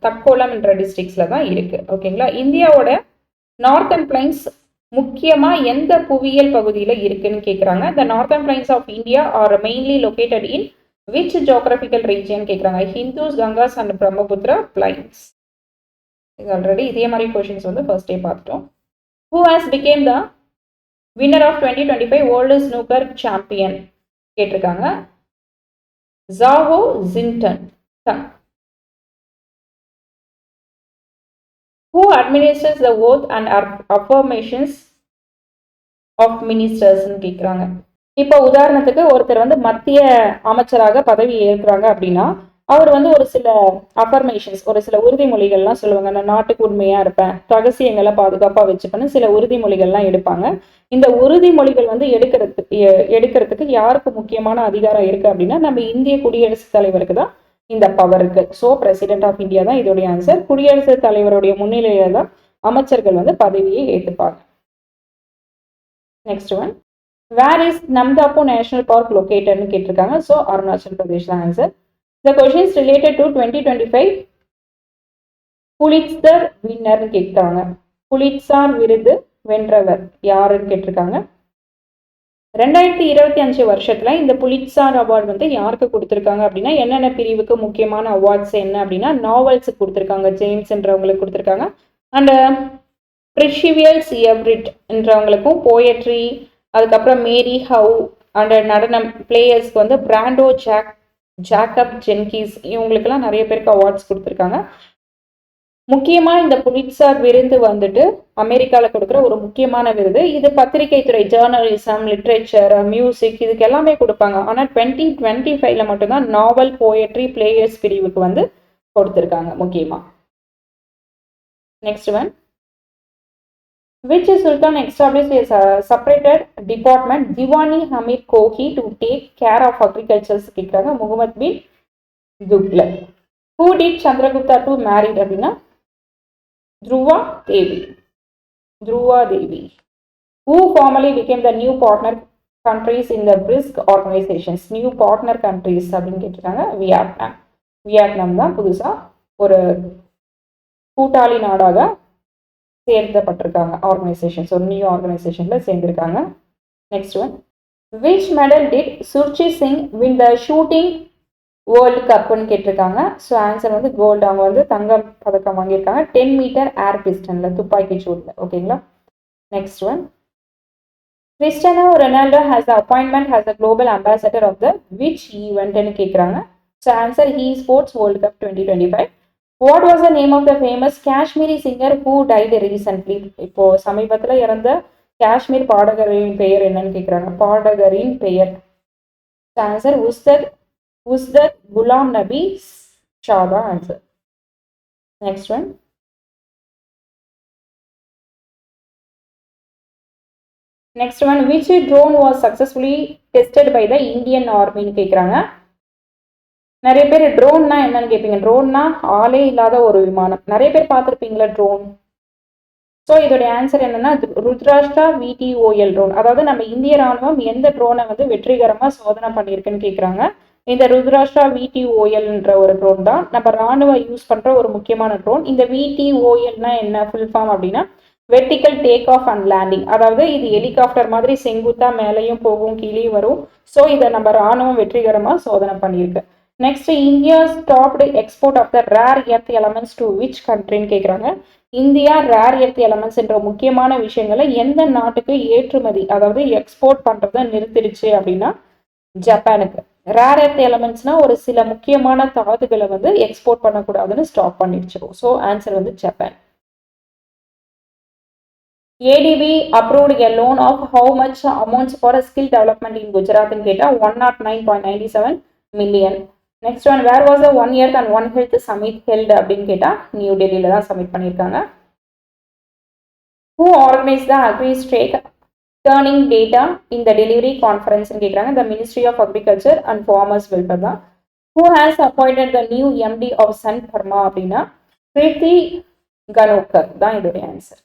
A: தக்கோலம் என்ற டிஸ்ட்ரிக்ட்ஸ்ல தான் இருக்கு. ஓகேங்களா. இந்தியாவோட நார்த்தன் பிளைன்ஸ் முக்கியமா எந்த புவியியல் பகுதியில இருக்குன்னு கேட்குறாங்க. The northern plains of India are mainly located in which geographical region கேட்குறாங்க. Indus, Gangas and Brahmaputra plains. இது ஆல்ரெடி இதே மாதிரி கொஷின்ஸ் வந்து ஃபர்ஸ்ட் டே பார்த்துட்டோம். Who has became the winner of 2025 World Snooker Champion கேட்டிருக்காங்க. Zhao ஜின்டன். Who administers the oath and affirmations of ministers கேட்குறாங்க. இப்போ உதாரணத்துக்கு ஒருத்தர் வந்து மத்திய அமைச்சராக பதவி ஏற்கிறாங்க அப்படின்னா அவர் வந்து ஒரு சில அஃபர்மேஷன்ஸ், ஒரு சில உறுதிமொழிகள்லாம் சொல்லுவாங்க. நான் நாட்டுக்கு உண்மையா இருப்பேன், ரகசியங்களை பாதுகாப்பா வச்சுப்பேன்னு சில உறுதிமொழிகள்லாம் எடுப்பாங்க. இந்த உறுதிமொழிகள் வந்து எடுக்கிறதுக்கு யாருக்கு முக்கியமான அதிகாரம் இருக்கு அப்படின்னா நம்ம இந்திய குடியரசுத் தலைவருக்கு தான் இந்த பவர் இருக்கு. ஸோ பிரசிடென்ட் ஆஃப் இந்தியா தான் இதோடைய ஆன்சர். குடியரசுத் தலைவருடைய முன்னிலையில தான் அமைச்சர்கள் வந்து பதவியை ஏற்றுப்பாங்க. Next one, where is Namdapha national park லொகேட்டட்னு கேட்டிருக்காங்க. ஸோ அருணாச்சல் பிரதேஷ் தான் answer. The questions related to 2025 Pulitzer வின்னர்னு கேட்கிறாங்க. புலிட்சர் விருது வென்றவர் யாருன்னு கேட்டிருக்காங்க. 2025 வருஷத்துல இந்த புலிட்சர் அவார்டு வந்து யாருக்கு கொடுத்துருக்காங்க அப்படின்னா என்னென்ன பிரிவுக்கு முக்கியமான அவார்ட்ஸ் என்ன அப்படின்னா நாவல்ஸுக்கு கொடுத்துருக்காங்க, ஜேம்ஸ் என்றவங்களுக்கு கொடுத்துருக்காங்க. அண்ட் பிரிஷிவியல்ஸ் எவ்ரிட் என்றவங்களுக்கும் போயட்ரி, அதுக்கப்புறம் மேரி ஹவு அண்ட் நடனம் பிளேயர்ஸ்க்கு வந்து பிராண்டோ ஜாக்கப் ஜென்கிஸ் இவங்களுக்கெல்லாம் நிறைய பேருக்கு அவார்ட்ஸ் கொடுத்துருக்காங்க. முக்கியமாக இந்த புலிட்சர் விருது வந்துட்டு அமெரிக்காவில் கொடுக்குற ஒரு முக்கியமான விருது. இது பத்திரிகை துறை, ஜேர்னலிசம், லிட்ரேச்சர், மியூசிக் இதுக்கு எல்லாமே கொடுப்பாங்க. ஆனால் 2025 மட்டும்தான் நாவல், போயட்ரி, பிளேயர்ஸ் பிரிவுக்கு வந்து கொடுத்துருக்காங்க முக்கியமாக. Next one, which sultan established a separated department Diwani Hamid Kohi to take care of agriculture கேட்குறாங்க. முகமது பின் Thuglak. Who did Chandragupta to married அப்படின்னா Dhruva Devi. Who formally became the new partner countries in the BRICS organizations? New partner countries அப்படின்னு கேட்டிருக்காங்க. Vietnam தான் புதுசா ஒரு கூட்டாளி நாடாக சேர்க்கப்பட்டிருக்காங்க. ஆர்கனைசேஷன்ஸ் ஒரு நியூ ஆர்கனைசேஷன்ல சேர்ந்திருக்காங்க. Next one, which medal did Suruchi Singh win the shooting world கப்னு கேட்டிருக்காங்க. ஸோ ஆன்சர் வந்து கோல்டு. அவங்க வந்து தங்கம் பதக்கம் வாங்கியிருக்காங்க 10 மீட்டர் ஏர் பிஸ்டன்ல, துப்பாக்கி சூட்ல. ஓகேங்களா. Next one, Cristiano Ronaldo has the appointment has the global ambassador of the which ஈவெண்ட்னு கேட்குறாங்க. So answer esports world cup 2025. What was the name of the famous Kashmiri singer who died recently? இப்போ சமீபத்தில் இறந்த காஷ்மீர் பாடகரின் பெயர் என்னன்னு கேட்குறாங்க. பாடகரின் பெயர் answer உஸ்தத் Ghulam Nabi Shah தான் answer. Next one, which drone was successfully tested by the Indian Army ன்னு கேட்குறாங்க. நிறைய பேர் ட்ரோன்னா என்னன்னு கேட்பீங்க. ட்ரோன்னா ஆளே இல்லாத ஒரு விமானம். நிறைய பேர் பார்த்துருப்பீங்களா ட்ரோன். ஸோ இதோடைய ஆன்சர் என்னன்னா ருத்ராஷ்டிரா VTOL ட்ரோன். அதாவது நம்ம இந்திய ராணுவம் எந்த ட்ரோனை வந்து வெற்றிகரமாக சோதனை பண்ணியிருக்குன்னு கேட்குறாங்க. இந்த ருத்ராஷ்டிரா VTOLன்ற ஒரு ட்ரோன் தான் நம்ம ராணுவ யூஸ் பண்ணுற ஒரு முக்கியமான ட்ரோன். இந்த VTOLனா என்ன ஃபுல் ஃபார்ம் அப்படின்னா vertical take off and landing. அதாவது இது ஹெலிகாப்டர் மாதிரி செங்குத்தா மேலேயும் போகும் கீழேயும் வரும். ஸோ இதை நம்ம ராணுவம் வெற்றிகரமாக சோதனை பண்ணியிருக்கு. Next, India stopped export of the rare earth elements to which கண்ட்ரின்னு கேட்குறாங்க. இந்தியா ரேர் எர்த் எலமெண்ட்ஸ் என்ற முக்கியமான விஷயங்களை எந்த நாட்டுக்கு ஏற்றுமதி அதாவது எக்ஸ்போர்ட் பண்ணுறதை நிறுத்திடுச்சு அப்படின்னா ஜப்பானுக்கு. ரேர் எர்த் எலமெண்ட்ஸ்னா ஒரு சில முக்கியமான தாதுகளை வந்து எக்ஸ்போர்ட் பண்ணக்கூடாதுன்னு ஸ்டாப் பண்ணிடுச்சு. ஸோ ஆன்சர் வந்து Japan. ADB approved a loan of how much amounts for a skill development in Gujarat ன்னு கேட்டால் 109.97 million. Next one, where was the 1 Earth and 1 Health summit held அப்படின்னு கேட்டால் நியூ டெல்லியில தான் submit பண்ணியிருக்காங்க. Who organise the agri strike turning data இந்த delivery கான்ஃபரன்ஸ்னு கேட்குறாங்க. The ministry of agriculture and farmers welfare தான். Who has appointed the new MD of Sun pharma அப்படின்னா பிரீத்தி கனோக்கர் தான் இதோடைய answer.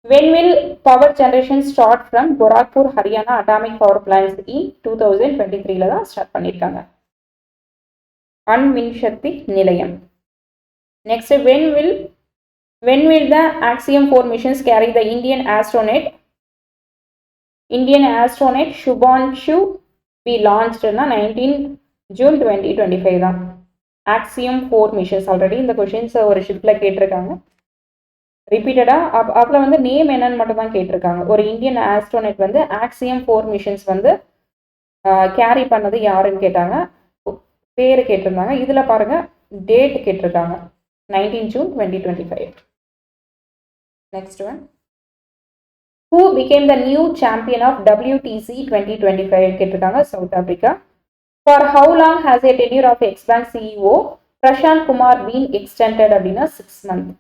A: When will power generation start from Gorakhpur, Haryana atomic power plants in 2023 தான் start பண்ணிருக்காங்க. அன்மின்சக்தி நிலையம். Next, when will the Axiom 4 missions carry the Indian astronaut Shubhanshu be launched na 19 June 2025 தான். Axiom 4 missions already இந்த questions ஒரு ஷிப்ல கேட்டிருக்காங்க. ரிப்பீட்டடா அதில் வந்து நேம் என்னன்னு மட்டும் தான் கேட்டிருக்காங்க. ஒரு இந்தியன் ஆஸ்ட்ரோனட் வந்து ஆக்சியம் 4 மிஷன்ஸ் வந்து கேரி பண்ணது யாருன்னு கேட்டாங்க, பேர் கேட்டிருந்தாங்க. இதில் பாருங்க டேட் கேட்டிருக்காங்க 19 June 2025. Next one, who became the new champion of WTC 2025 கேட்டிருக்காங்க, south Africa. For how long has a tenure of X-Bank CEO Prashant Kumar been extended அப்படின்னா 6 months.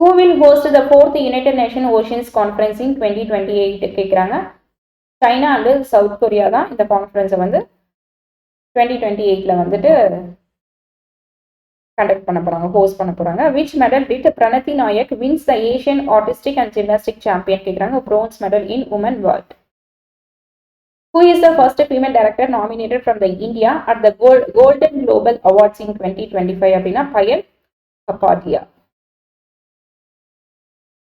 A: Who will host the 4th United Nations Oceans Conference in 2028 கேட்குறாங்க. China and south Korea தான் இந்த கான்ஃபரன்ஸை வந்து 2028 வந்துட்டு conduct பண்ண போகிறாங்க, host பண்ண போகிறாங்க. Which medal did Pranati Nayak wins the Asian artistic and gymnastic champion கேட்குறாங்க. Bronze medal in women world. Who is the first female director nominated from the India at the Golden Global Awards in 2025 அப்படின்னா Payal Kapadia.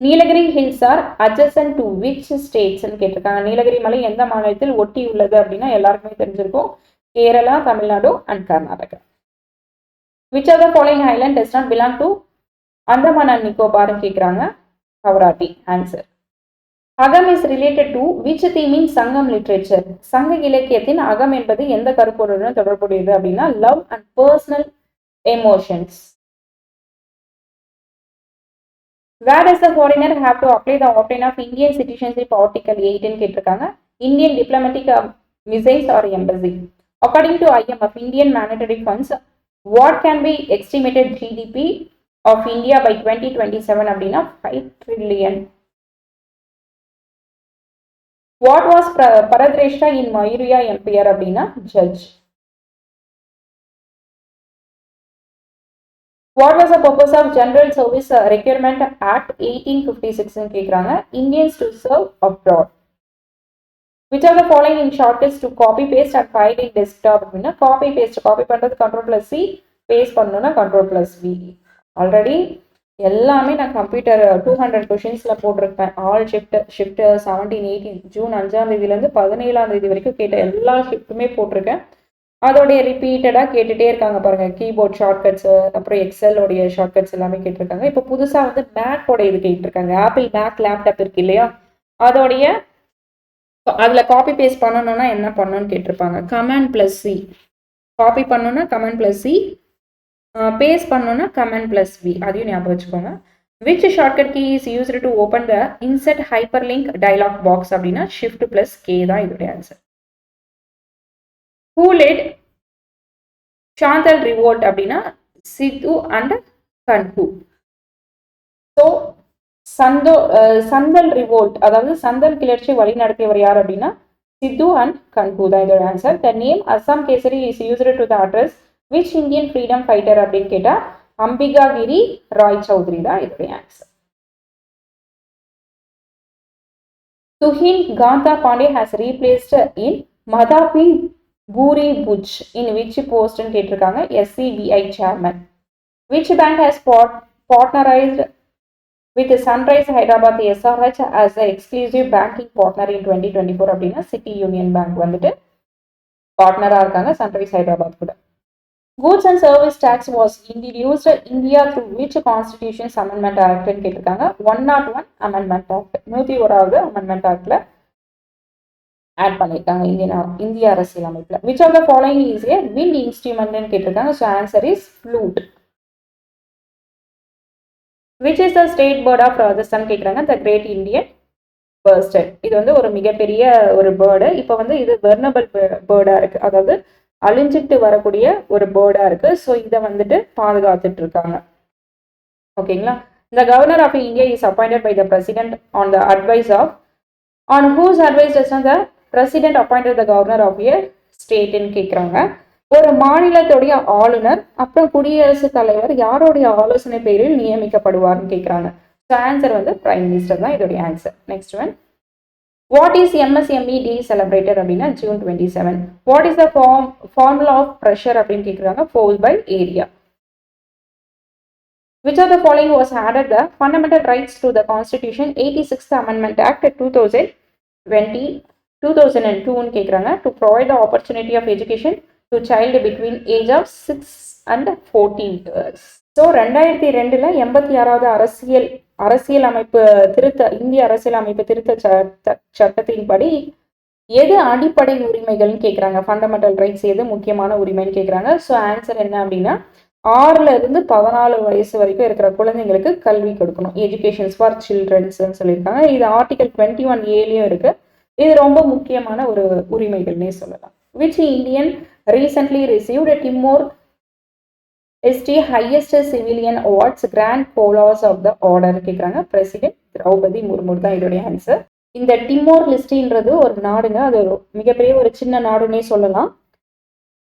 A: Nilgiri hills are adjacent to which states கேட்டிருக்காங்க. நீலகிரி மலை எந்த மாநிலத்தில் ஒட்டி உள்ளது அப்படின்னா எல்லாருக்குமே தெரிஞ்சிருக்கும், Kerala, Tamil Nadu and Karnataka. Which of the following island does not belong to Andaman and Nicobar கேட்குறாங்க. Kavaratti answer. Akam is related to which theme in Sangam literature. சங்க இலக்கியத்தின் அகம் என்பது எந்த கருப்பொருளுடன் தொடர்புடையது அப்படின்னா love and personal emotions. Where does the foreigner have to apply the option of Indian citizenship Article 8 ன்னு கேட்டிருக்காங்க. Indian diplomatic missions or embassy. According to IMF, Indian monetary funds, what can be estimated GDP of India by 2027 அப்படின்னா 5 trillion. What was Paradreshta in Mayuriya Empire அப்படின்னா judge. What was the purpose of General Service Requirement Act 1856 ன்னு கேட்குறாங்க. Indians to serve abroad. Which of the following in shortcuts to copy paste and file in desktop அப்படின்னா copy பண்ணுறது Ctrl+C, paste பண்ணணும்னா Ctrl+V. Already எல்லாமே நான் computer 200 கொஷின்ஸில் போட்டிருப்பேன். All shift 17, 18 June 5ஆம் தேதியிலேருந்து 17ஆம் தேதி வரைக்கும் கேட்ட எல்லா ஷிஃப்ட்டுமே போட்டிருக்கேன். அதோடைய ரிப்பீட்டடாக கேட்டுகிட்டே இருக்காங்க பாருங்கள். கீபோர்ட் ஷார்ட்கட்ஸு, அப்புறம் எக்ஸலோடைய ஷார்ட்கட்ஸ் எல்லாமே கேட்டிருக்காங்க. இப்போ புதுசாக வந்து மேக்கோட இது கேட்டிருக்காங்க. ஆப்பிள் மேக் லேப்டாப் இருக்கு இல்லையா, அதோடைய அதில் காப்பி பேஸ்ட் பண்ணணும்னா என்ன பண்ணணும்னு கேட்டிருப்பாங்க. Command+C. காப்பி பண்ணணும்னா Command+C, பேஸ்ட் பண்ணணும்னா Command+V. அதையும் ஞாபகம் வச்சுக்கோங்க. Which shortcut key is used to open the insert hyperlink dialog box அப்படின்னா Shift+K தான் இதோடைய answer. Who led Shantal revolt அப்படின்னா Sidhu and Kanhu. So Santhal revolt அதாவது சந்தல் கிளர்ச்சி வழி நடத்தியவர் யார் அப்படின்னா சித்து அண்ட் கன்ஹூ தான் இதோட answer. The name Assam Kesari is used to the address which Indian freedom fighter அப்படின்னு கேட்டால் அம்பிகாகிரி ராய் சௌத்ரி தான் இதோடைய answer. Tuhin Kanta Pandey has replaced in Madhabi Puri Buch in which போஸ்ட்னு கேட்டிருக்காங்க. SCBI chairman. Which bank has partnerised with Sunrise Hyderabad SRH as an exclusive banking partner in 2024 அப்படின்னா city union bank வந்துட்டு பார்ட்னராக இருக்காங்க சன்ரைஸ் ஹைதராபாத் கூட. Goods and Service Tax was introduced India through which Constitution's Amendment Act ன்னு கேட்டிருக்காங்க. 101 Amendment Act, 101வது Amendment Actல add பண்ணியிருக்காங்க இந்திய அரசியல் அமைப்புல. Which of the following is a wind instrument ன்னு கேட்டிருக்காங்க. So answer is flute. Which is the state bird of Rajasthan கேட்குறாங்க. The Great Indian Bustard. இது வந்து ஒரு மிகப்பெரிய ஒரு பேர்டு. இப்போ வந்து இது வெர்னபிள் பேர்டாக இருக்குது, அதாவது அழிஞ்சிட்டு வரக்கூடிய ஒரு பேர்டாக இருக்குது. ஸோ இதை வந்துட்டு பாதுகாத்துட்டு இருக்காங்க. ஓகேங்களா. The Governor of India is appointed by the President on the advice of on whose advice does the President appointed the Governor of a state ன்னு கேட்குறாங்க. ஒரு மாநிலத்துடைய ஆளுநர் அப்புறம் குடியரசுத் தலைவர் யாருடைய ஆலோசனை பேரில் நியமிக்கப்படுவார்னு கேட்குறாங்க. ஸோ ஆன்சர் வந்து பிரைம் மினிஸ்டர் தான் இதோடைய answer. Next one, what is MSME day celebrated அப்படின்னா June 27. What is the formula of pressure அப்படின்னு கேட்குறாங்க. Force by area. Which of the following was added the fundamental rights to the Constitution 86th Amendment Act 2002 கேட்குறாங்க. To provide the opportunity of education to child between age of 6 and 14 years. So 2002 86வது அரசியல் அமைப்பு இந்திய அரசியல் அமைப்பு திருத்த சட்டத்தின்படி எது அடிப்படை உரிமைகள்னு கேட்குறாங்க. ஃபண்டமெண்டல் ரைட்ஸ் எது முக்கியமான உரிமைன்னு கேட்குறாங்க. ஸோ ஆன்சர் என்ன அப்படின்னா 6ல இருந்து 14 வயசு வரைக்கும் இருக்கிற குழந்தைங்களுக்கு கல்வி கொடுக்கணும். எஜுகேஷன்ஸ் ஃபார் சில்ட்ரன்ஸ்ன்னு சொல்லியிருக்காங்க. இது ஆர்டிகல் 21A இருக்கு. இது ரொம்ப முக்கியமான ஒரு உரிமைகள்னே சொல்லலாம். Which Indian recently received Timor Leste highest civilian awards grand போலாஸ் ஆஃப் த ஆர்டர் கேட்குறாங்க. பிரசிடென்ட் திரௌபதி முர்மு தான் இதோடைய ஆன்சர். இந்த டிமோர் லிஸ்டின்றது ஒரு நாடுங்க. அது ஒரு மிகப்பெரிய ஒரு சின்ன நாடுன்னே சொல்லலாம்.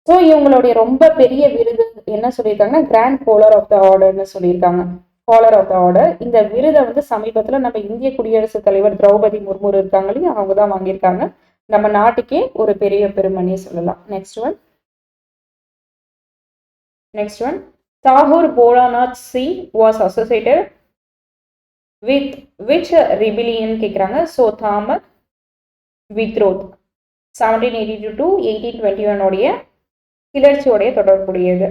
A: ஸோ இவங்களுடைய ரொம்ப பெரிய விருது என்ன சொல்லியிருக்காங்கன்னா கிராண்ட் போலர் ஆஃப் த ஆர்டர்னு சொல்லியிருக்காங்க. Fowler of the order. இந்த விருதை வந்து சமீபத்தில் நம்ம இந்திய குடியரசுத் தலைவர் திரௌபதி முர்மு இருக்காங்க இல்லையா, அவங்க தான் வாங்கியிருக்காங்க. நம்ம நாட்டுக்கே ஒரு பெரிய பெருமனே சொல்லலாம். Next one, Thakur Bholanath Singh was associated with which rebellion கேட்குறாங்க. ஸோ தாமர் வித்ரோத் 1782 to 1821 உடைய கிளர்ச்சியோடைய தொடர்புடையது.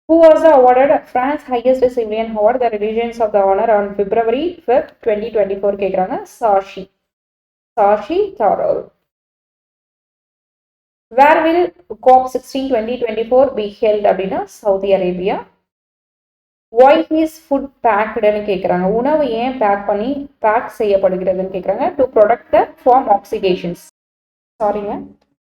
A: Who was awarded France highest civilian award, the Religions of the Honor on February 5th, 2024 கேட்குறாங்க. Sashi Tharur. Where will COP16 2024 be held அப்படின்னா Saudi Arabia. Why is food packedன்னு கேட்குறாங்க. உணவு ஏன் back செய்யப்படுகிறதுன்னு கேட்குறாங்க. To protect from oxidations.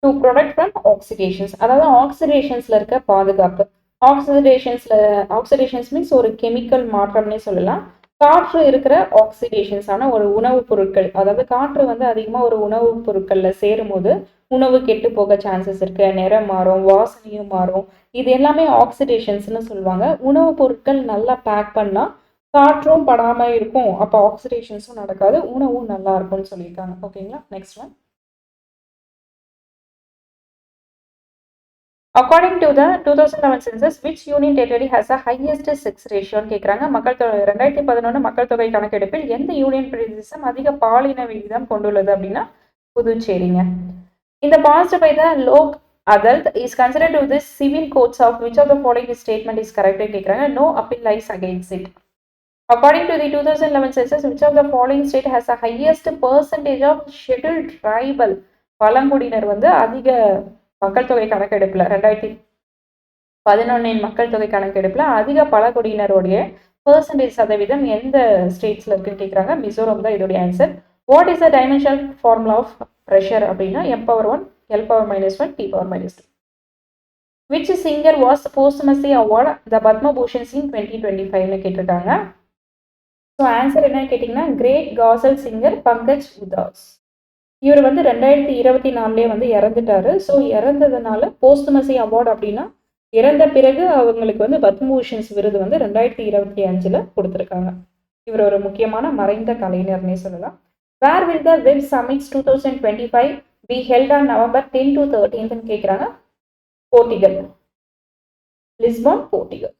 A: To protect from oxidations. அதாவது ஆக்சிடேஷன்ஸ்ல இருக்க பாதுகாப்பு. Oxidations means ஒரு கெமிக்கல் மாற்றம்னே சொல்லலாம். காற்று இருக்கிற ஆக்சிடேஷன்ஸான ஒரு உணவுப் பொருட்கள், அதாவது காற்று வந்து அதிகமாக ஒரு உணவுப் பொருட்கள்ல சேரும் போது உணவு கெட்டு போக சான்சஸ் இருக்கு. நிறம் மாறும், வாசனையும் மாறும். இது எல்லாமே ஆக்சிடேஷன்ஸ்னு சொல்லுவாங்க. உணவுப் பொருட்கள் நல்லா பேக் பண்ணா காற்றும் படாம இருக்கும். அப்போ ஆக்சிடேஷன்ஸும் நடக்காது, உணவும் நல்லா இருக்கும்னு சொல்லியிருக்காங்க. ஓகேங்களா. Next one, according to the 2011 census, which union territory has the highest sex ratio கேட்குறாங்க. 2011 மக்கள் தொகை கணக்கெடுப்பில் எந்த யூனியன் பிரதேசம் அதிக பாலின விகிதம் கொண்டுள்ளது அப்படின்னா புதுச்சேரிங்க. இந்த passed by the Lok Adalat is considered to the civil courts of which of the following statement is correct கேட்குறாங்க. No appeal lies against it. According to the 2011 census, which of the following state has the highest percentage of scheduled tribal, பழங்குடியினர் வந்து அதிக மக்கள் தொகை கணக்கெடுப்புல 2011 மக்கள் தொகை கணக்கெடுப்புல அதிக பழங்குடியினருடைய percentage சதவீதம் எந்த ஸ்டேட்ஸ்ல இருக்குன்னு கேட்குறாங்க. மிசோரம் தான் இதோடைய answer. What is the dimensional formula of pressure அப்படின்னா M⁻1 L⁻−1 T⁻². Which singer was posthumously award the Padma Bhushan in 2025னு கேட்டிருக்காங்க. ஸோ ஆன்சர் என்னன்னு கேட்டிங்கன்னா கிரேட் காசல் சிங்கர் பங்கஜ் உதாஸ். இவர் வந்து 2024 வந்து இறந்துட்டாரு. ஸோ இறந்ததுனால போஸ்ட்மசி அவார்டு அப்படின்னா இறந்த பிறகு அவங்களுக்கு வந்து பத்மபூஷன்ஸ் விருது வந்து 2025 கொடுத்துருக்காங்க. இவர் ஒரு முக்கியமான மறைந்த கலைஞர்னே சொல்லலாம். Where will the web summits 2025 be held on November 10 to 13 கேட்குறாங்க. Portugal, Lisbon, Portugal.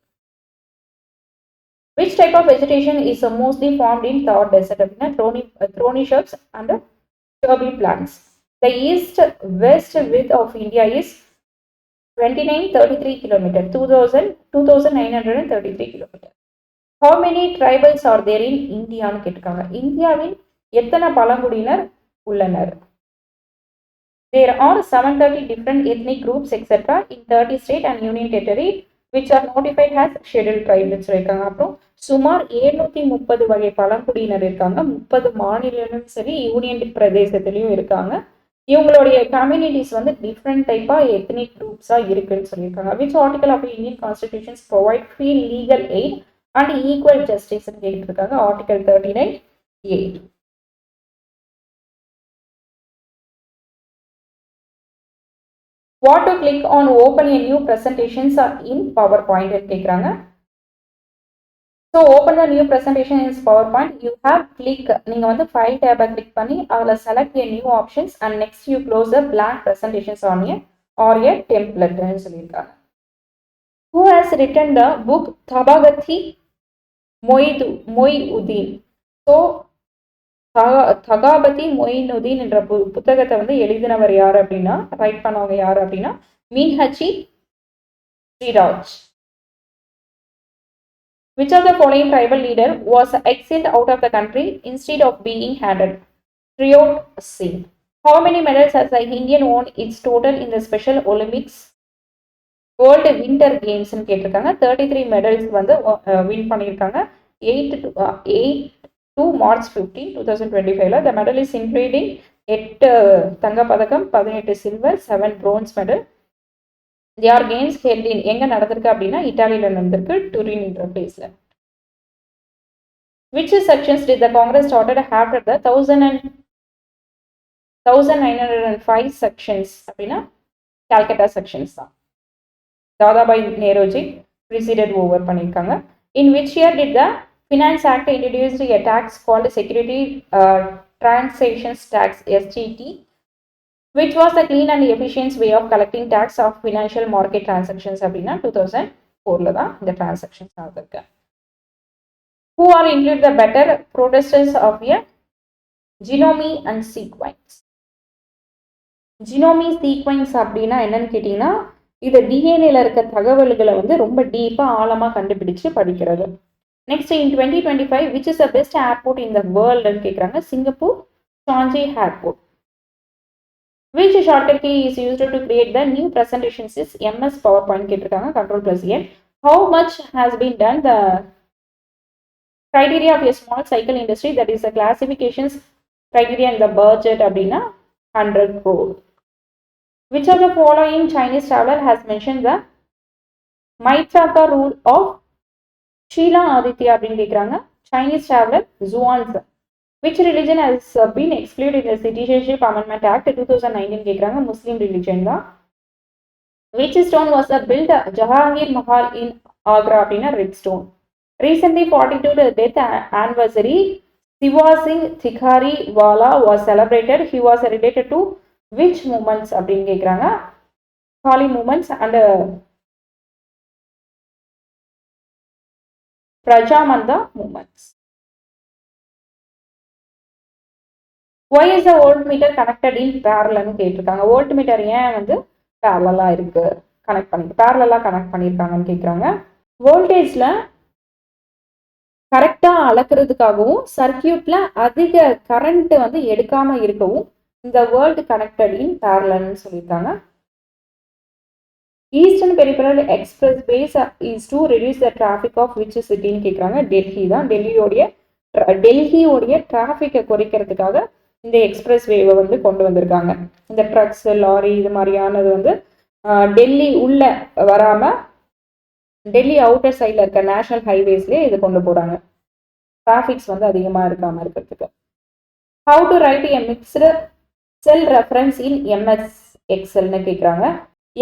A: Which type of vegetation is mostly formed in Thar Desert அப்படின்னா thorny shrubs and shrubby plants. The east-west width of India is 2933 km, 2933 km. How many tribals are there in India னு கேட்டிருக்காங்க. இந்தியாவில் எத்தனை பழங்குடியினர் உள்ளனர்? There are 730 different ethnic groups etc. in 30 state and union territory which are notified as scheduled tribes சொல்லியிருக்காங்க. அப்புறம் சுமார் 730 வகை பழங்குடியினர் இருக்காங்க. 30 மாநிலங்களும் சரி யூனியன் பிரதேசத்திலையும் இருக்காங்க. இவங்களுடைய கம்யூனிட்டிஸ் வந்து டிஃப்ரெண்ட் டைப்பா எத்னிக் குரூப்ஸா இருக்குன்னு சொல்லியிருக்காங்க. Which article of Indian constitutions provide free legal aid and equal justice கேட்டிருக்காங்க. Article 39A. What to click on open a new presentations in PowerPoint கேக்குறாங்க. So open the new presentation in PowerPoint. You have click, நீங்க வந்து file tab click பண்ணி அதுல select a new options and next you close the blank presentations on a or a template ன்னு சொல்லியிருக்காங்க. Who has written the book Tabagathi Moinuddin? So தகாபதி Moinuddin என்ற புத்தகத்தை வந்து எழுதினவர் யார் அப்படின்னா, ரைட் பண்ணவங்க யார் அப்படின்னா மீன்ஹச்சி Sriraj. Which of the following tribal leader was exiled out of the country instead of being handed? Triot Singh. How many medals has the Indian won its total in the Special Olympics World Winter Games ன்னு கேட்டிருக்காங்க. 33 medals வந்து win பண்ணியிருக்காங்க. 8 to March 15, 2025. The medal is including 8 தங்க பதக்கம், 18 silver, 7 bronze medal. They are games held in எங்க நடந்திருக்கு அப்படின்னா இட்டாலியில நடந்திருக்கு, டுரின் என்ற பிளேஸ்ல. Which sections did the Congress started after the 1905 sections அப்படின்னா Calcutta sections தான். தாதாபாய் நேருஜி presided over பண்ணியிருக்காங்க. In which year did the Finance Act introduced a tax called Security Transactions Tax (SGT), which was a clean and efficient way of collecting tax of financial market transactions அப்படின்னா 2004ல தான் இந்த transactions நடந்திருக்கு. Who are included the better protesters of a genome and sequence? Genome sequence அப்படின்னா என்னன்னு கேட்டீங்கன்னா, இது டிஎன்ஏல இருக்க தகவல்களை வந்து ரொம்ப டீப்பா ஆழமா கண்டுபிடிச்சு படிக்கிறது. Next, in 2025, which is the best airport in the world? Singapore Changi Airport. Which shortcut key is used to create the new presentations is MS PowerPoint. Control+A. How much has been done? The criteria of a small cycle industry, that is the classifications criteria and the budget abdina 100 crore. Which of the following Chinese traveler has mentioned the Maitaka rule of Sheila Aditya அப்படின்னு கேட்குறாங்க. Chinese traveler Zhuangzi. Which religion has been excluded in the Citizenship Amendment Act 2019 கேட்குறாங்க. Muslim religion தான். Which stone was built Jahangir Mahal in Agra அப்படின்னா red stone. Recently 42th death anniversary Siva Singh Thikhari Wala was celebrated. He was related to which movements அப்படின்னு கேட்குறாங்க. Kali movements and Prajamanda movements. Why is the voltmeter connected in parallel? கேட்டிருக்காங்க. voltmeter ஏன் வந்து parallel இருக்கு, connect பண்ணி parallel connect பண்ணிருக்காங்கன்னு கேக்குறாங்க. வோல்டேஜ்ல கரெக்டா அளக்கிறதுக்காகவும் சர்க்கியூட்ல அதிக கரண்ட் வந்து எடுக்காம இருக்கவும் இந்த வேர்ல்ட் கனெக்டட் இன் parallel சொல்லியிருக்காங்க. Eastern Peripheral Expressways is to reduce the traffic of which city ன்னு கேக்குறாங்க. டெல்லி தான். டெல்லியோடைய டிராஃபிக்கை குறைக்கிறதுக்காக இந்த எக்ஸ்பிரஸ் வேவை வந்து கொண்டு வந்திருக்காங்க. இந்த ட்ரக்ஸ், லாரி இது மாதிரியானது வந்து டெல்லி உள்ள வராம டெல்லி அவுட்டர் சைட்ல இருக்க நேஷனல் ஹைவேஸ்லயே இது கொண்டு போறாங்க, டிராஃபிக்ஸ் வந்து அதிகமா இருக்காம இருக்கிறதுக்கு. How to write a mixed cell reference in MS எக்ஸல்னு கேட்குறாங்க.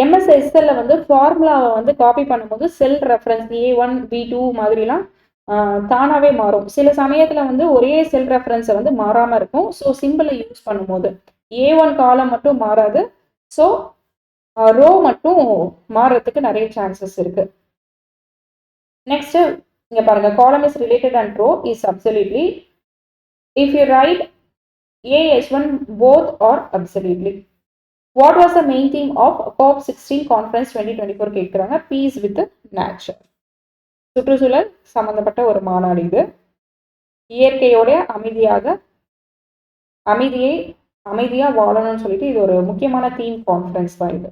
A: எம்எஸ் எக்ஸல்ல வந்து ஃபார்முலாவை வந்து காப்பி பண்ணும்போது செல் ரெஃபரன்ஸ் A1 B2 மாதிரிலாம் தானாவே மாறும். சில சமயத்துல வந்து ஒரே செல் ரெஃபரன்ஸை வந்து மாறாம இருக்கும். ஸோ சிம்பிளை யூஸ் பண்ணும்போது A1 காலம் மட்டும் மாறாது, ஸோ ரோ மட்டும் மாறுறதுக்கு நிறைய சான்சஸ் இருக்கு. நெக்ஸ்ட் இங்க பாருங்க, column is related and row is absolutely. If you write AS1 both are absolutely. What was the main theme of COP16 conference 2024 கேட்குறாங்க. Peace with nature. சுற்றுச்சூழல் சம்பந்தப்பட்ட ஒரு மாநாடு இது. இயற்கையோட அமைதியா வாழணும்னு சொல்லிட்டு இது ஒரு முக்கியமான தீம் கான்ஃபரன்ஸ் தான் இது.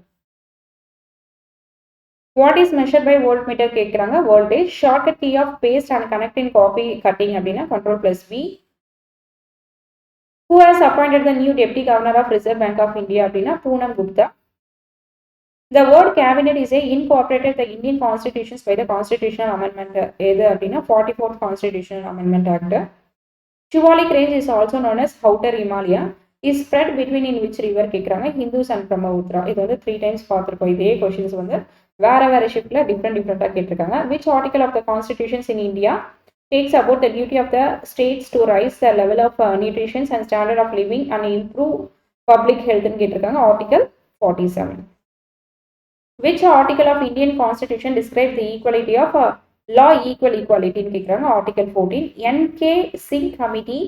A: What is measure by voltmeter கேட்குறாங்க. Voltage. Shortcut key of paste and connecting copy cutting அப்படின்னா Ctrl+V. Who has appointed the new Deputy Governor of Reserve Bank of India அப்படின்னா Poonam Gupta. The word cabinet is incorporated the Indian constitutions by the constitutional amendment எது அப்படின்னா 44th Constitutional Amendment Act. Shivalik Range is also known as Outer Himalaya. Is spread between in which river கேட்குறாங்க. Indus and Brahmaputra. இது வந்து 3 times பார்த்துருக்கோம். இதே questions வந்து வேற வேற ஷிஃப்ட்ல டிஃப்ரெண்டாக கேட்டிருக்காங்க. Which article of the constitutions in India takes about the duty of the states to raise the level of nutrition and standard of living and improve public health ன்னு கேட்டிருக்காங்க. Article 47. Which article of Indian Constitution describes the equality of law equal equality ன்னு கேட்குறாங்க. Article 14. NK Singh Committee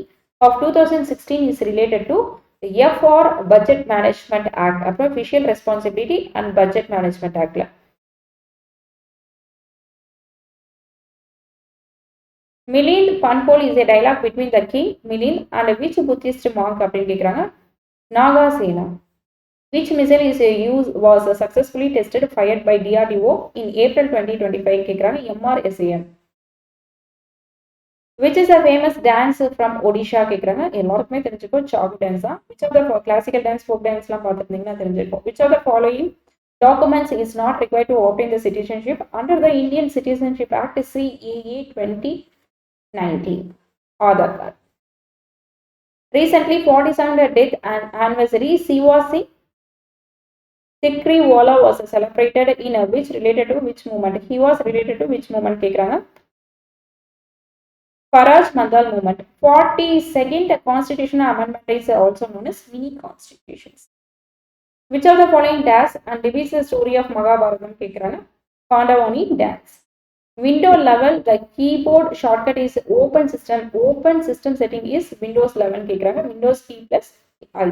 A: of 2016 is related to FR Budget Management Act, அப்புறம் Official Responsibility and Budget Management Actல. Milind Panpol is a dialogue between the king, Milind, and which Buddhist monk அப்படின்னு கேட்குறாங்க. Nagasena. Which missile was successfully tested fired by DRDO in April 2025 கேட்குறாங்க. MRSAM. Which is a famous dance from Odisha கேட்குறாங்க. எல்லாருக்குமே தெரிஞ்சுக்கோ chalk dance தான். Which of the classical dance, folk dance பார்த்துருந்தீங்கன்னா தெரிஞ்சிருக்கும். Which of the following documents is not required to obtain the citizenship under the Indian Citizenship Act CAA 2019? Aadhaar card. Recently 47th death anniversary Siwasi Tikriwala was celebrated in which related to which movement? He was related to which movement கேட்குறாங்க. Faraj Mandal movement. 42nd constitutional amendment is also known as mini constitutions. Which of the following dance and depicts the story of Mahabharatam கேட்குறாங்க. Pandavani dance. Window level, the keyboard shortcut is open system. Open system setting is Windows 11 கேட்குறாங்க. Windows key plus I.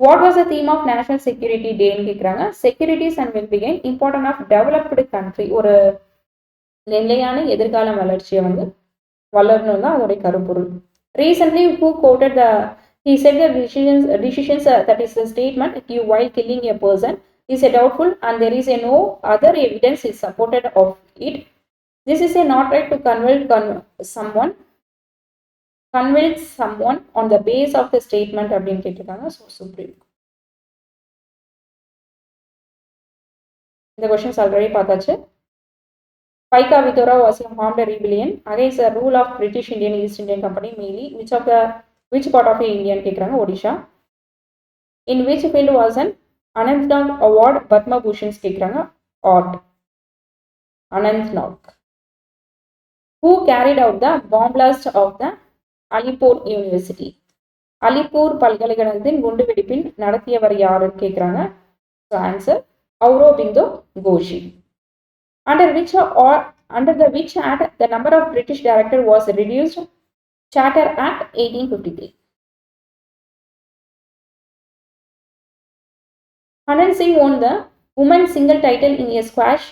A: What was the theme of National Security Day ன்னு கேட்குறாங்க. Securities and well-being, important of developed country. ஒரு நிலையான எதிர்கால வளர்ச்சியை வந்து வளரணும் தான் அதோடைய கருப்பொருள். Recently, who quoted he said the decisions that is the statement you while killing a person is a doubtful and there is a no other evidence is supported of it. This is a not right to convince someone on the base of the statement அப்படின்னு கேட்டிருக்காங்க. So supreme. இந்த questions already பார்த்தாச்சு. Paika Vithora was formed a rebellion against the rule of British Indian East Indian Company mainly. Which part of India கேட்குறாங்க. Odisha. In which field was an Anantnag Award Padma Bhushans கேட்குறாங்க. Art. Anantnag. Who carried out the bomb blast of the Alipur University? Alipur பல்கலைக்கழகத்தின் குண்டு வெடிப்பின் நடத்தியவர் யாருன்னு கேட்குறாங்க. So answer Aurobindo Ghoshi. Under the which act the number of British directors was reduced? Charter Act 1853. Anand Singh won the women's single title in a squash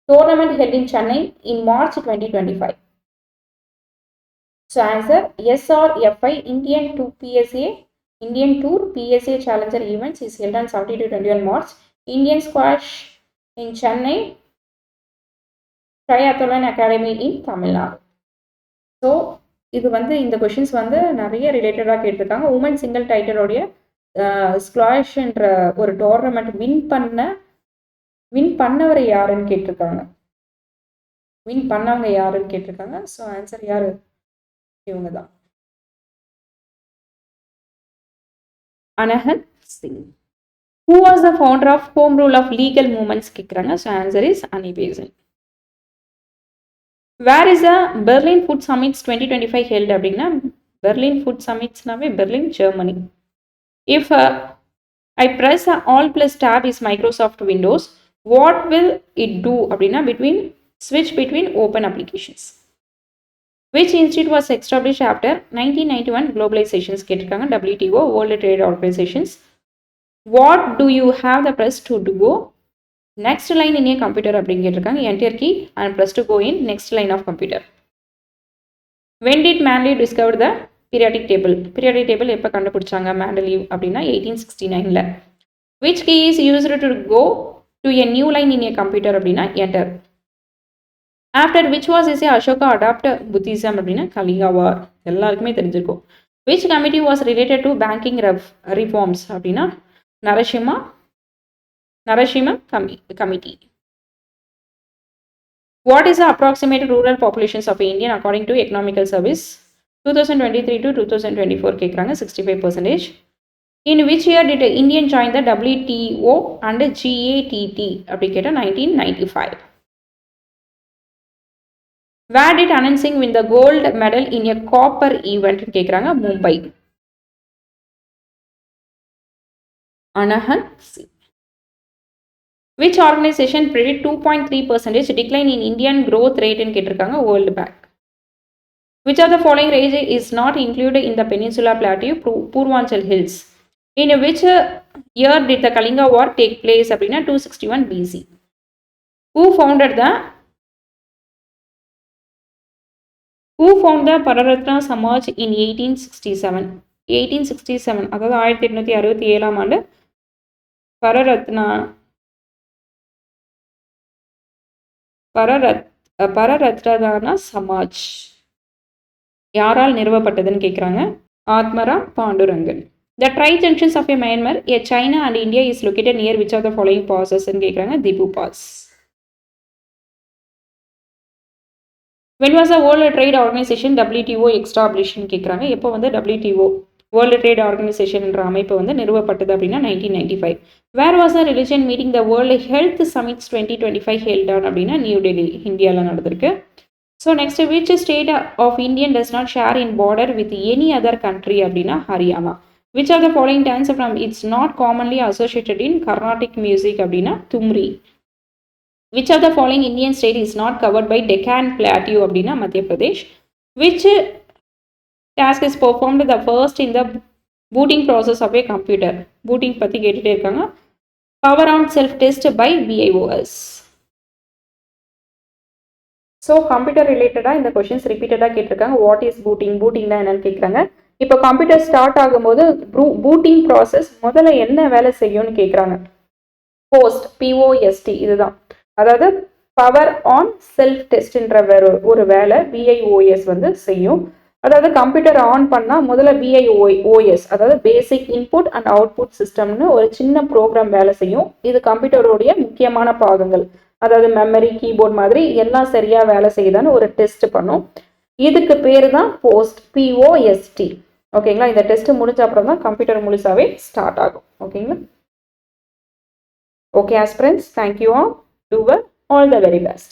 A: tournament held in Chennai in March 2025. So answer SRFI Indian Tour PSA Challenger events is held on 17 to 21 March. Indian squash in Chennai. Triathlon Academy in Tamil Nadu. So இது வந்து இந்த questions வந்து நிறைய ரிலேட்டடாக கேட்டிருக்காங்க. Woman single டைட்டிலோடைய ஸ்குவாஷ்ன்ற ஒரு tournament win பண்ணவர் யாருன்னு கேட்டிருக்காங்க. வின் பண்ணவங்க யாருன்னு கேட்டிருக்காங்க. ஸோ ஆன்சர் யாரு? இவங்க தான். Anand Singh. Who was the founder of Home Rule of Legal Movements கேட்குறாங்க. So answer is Annie Besant. Where is the Berlin Food Summits 2025 held அப்படின்னா Berlin Food Summitsனாவே Berlin, Germany. If I press Alt plus Tab is Microsoft Windows, what will it do அப்படின்னா switch between open applications. Which institute was established after 1991 globalizations கேட்டிருக்காங்க. WTO, World Trade Organizations. What do you have the press to do? Next line in a computer அப்படின்னு கேட்டிருக்காங்க. Enter key and press to go in next line of computer. When did Manley discover the periodic table? Periodic table எப்போ கண்டுபிடிச்சாங்க Manley அப்படின்னா 1869ல. Which key is used to go to a new line in a computer அப்படின்னா Enter. After which was Ashoka adopt Buddhism அப்படின்னா Kalinga War. எல்லாருக்குமே தெரிஞ்சிருக்கும். Which committee was related to banking reforms அப்படின்னா Narasimha Committee. What is the approximate rural populations of India according to Economical Service 2023 to 2024 கேட்குறாங்க. 65%. In which year did Indian join the WTO and GATT? அப்படி கேட்டால் 1995. Where did Anand Singh win the gold medal in a copper event? கேட்குறாங்க Mumbai. Anand Singh. Which organization predict 2.3% decline in Indian growth rate ன்னு கேட்டிருக்காங்க World Bank. Which of the following range is not included in the Peninsula Plateau Purvanchal Hills? In which year did the Kalinga War take place? அப்படின்னா 261 BC. Who founded the Pararatna Samaj in 1867? 1867 அதாவது 1867 ஆண்டு பரரத்னா சமாஜ் யாரால் நிறுவப்பட்டதுன்னு கேட்குறாங்க? Atmaram Pandurangan. The tri-junctions of Myanmar, China and India is located near which of the following passes ன்னு கேட்குறாங்க? திபு pass. When was the World Trade Organization WTO established ன்னு கேட்குறாங்க? எப்போ வந்து WTO World Trade Organization என்ற அமைப்பு வந்து நிறுவப்பட்டது அப்படின்னா 1995. Where was the religion meeting the World Health Summits 2025 held on அப்படின்னா நியூ டெல்லி இந்தியாவில் நடந்திருக்கு. So next, which state of India does not share in border with any other country அப்படின்னா Haryana. Which of the following dance from it's not commonly associated in Carnatic music அப்படின்னா thumri. Which of the following Indian state is not covered by Deccan Plateau அப்படின்னா மத்திய Pradesh. Which task is performed the first in the booting process of a computer? Booting பற்றி கேட்டுட்டே இருக்காங்க. Power on self test by BIOS. So computer ரிலேட்டடாக இந்த questions ரிப்பீட்டடாக கேட்டிருக்காங்க. What is booting, பூட்டிங்னா என்னன்னு கேட்குறாங்க. இப்போ கம்ப்யூட்டர் ஸ்டார்ட் ஆகும்போது பூட்டிங் ப்ராசஸ் முதல்ல என்ன வேலை செய்யும்னு கேட்குறாங்க. போஸ்ட் POST இதுதான், அதாவது பவர் ஆன் செல்ஃப் டெஸ்ட்ன்ற ஒரு வேலை BIOS வந்து செய்யும். அதாவது கம்ப்யூட்டர் ஆன் பண்ணால் முதல்ல BIOS அதாவது பேசிக் இன்புட் அண்ட் அவுட்புட் சிஸ்டம்னு ஒரு சின்ன ப்ரோக்ராம் வேலை செய்யும். இது கம்ப்யூட்டருடைய முக்கியமான பாகங்கள், அதாவது மெமரி, கீபோர்ட் மாதிரி எல்லாம் சரியா வேலை செய்யுதான்னு ஒரு டெஸ்ட் பண்ணும். இதுக்கு பேர் தான் போஸ்ட் POST. ஓகேங்களா? இந்த டெஸ்ட் முடிஞ்ச அப்புறம் தான் கம்ப்யூட்டர் முழுசாவே ஸ்டார்ட் ஆகும். ஓகேங்களா? Okay aspirants, thank you all. Do well. All the very best.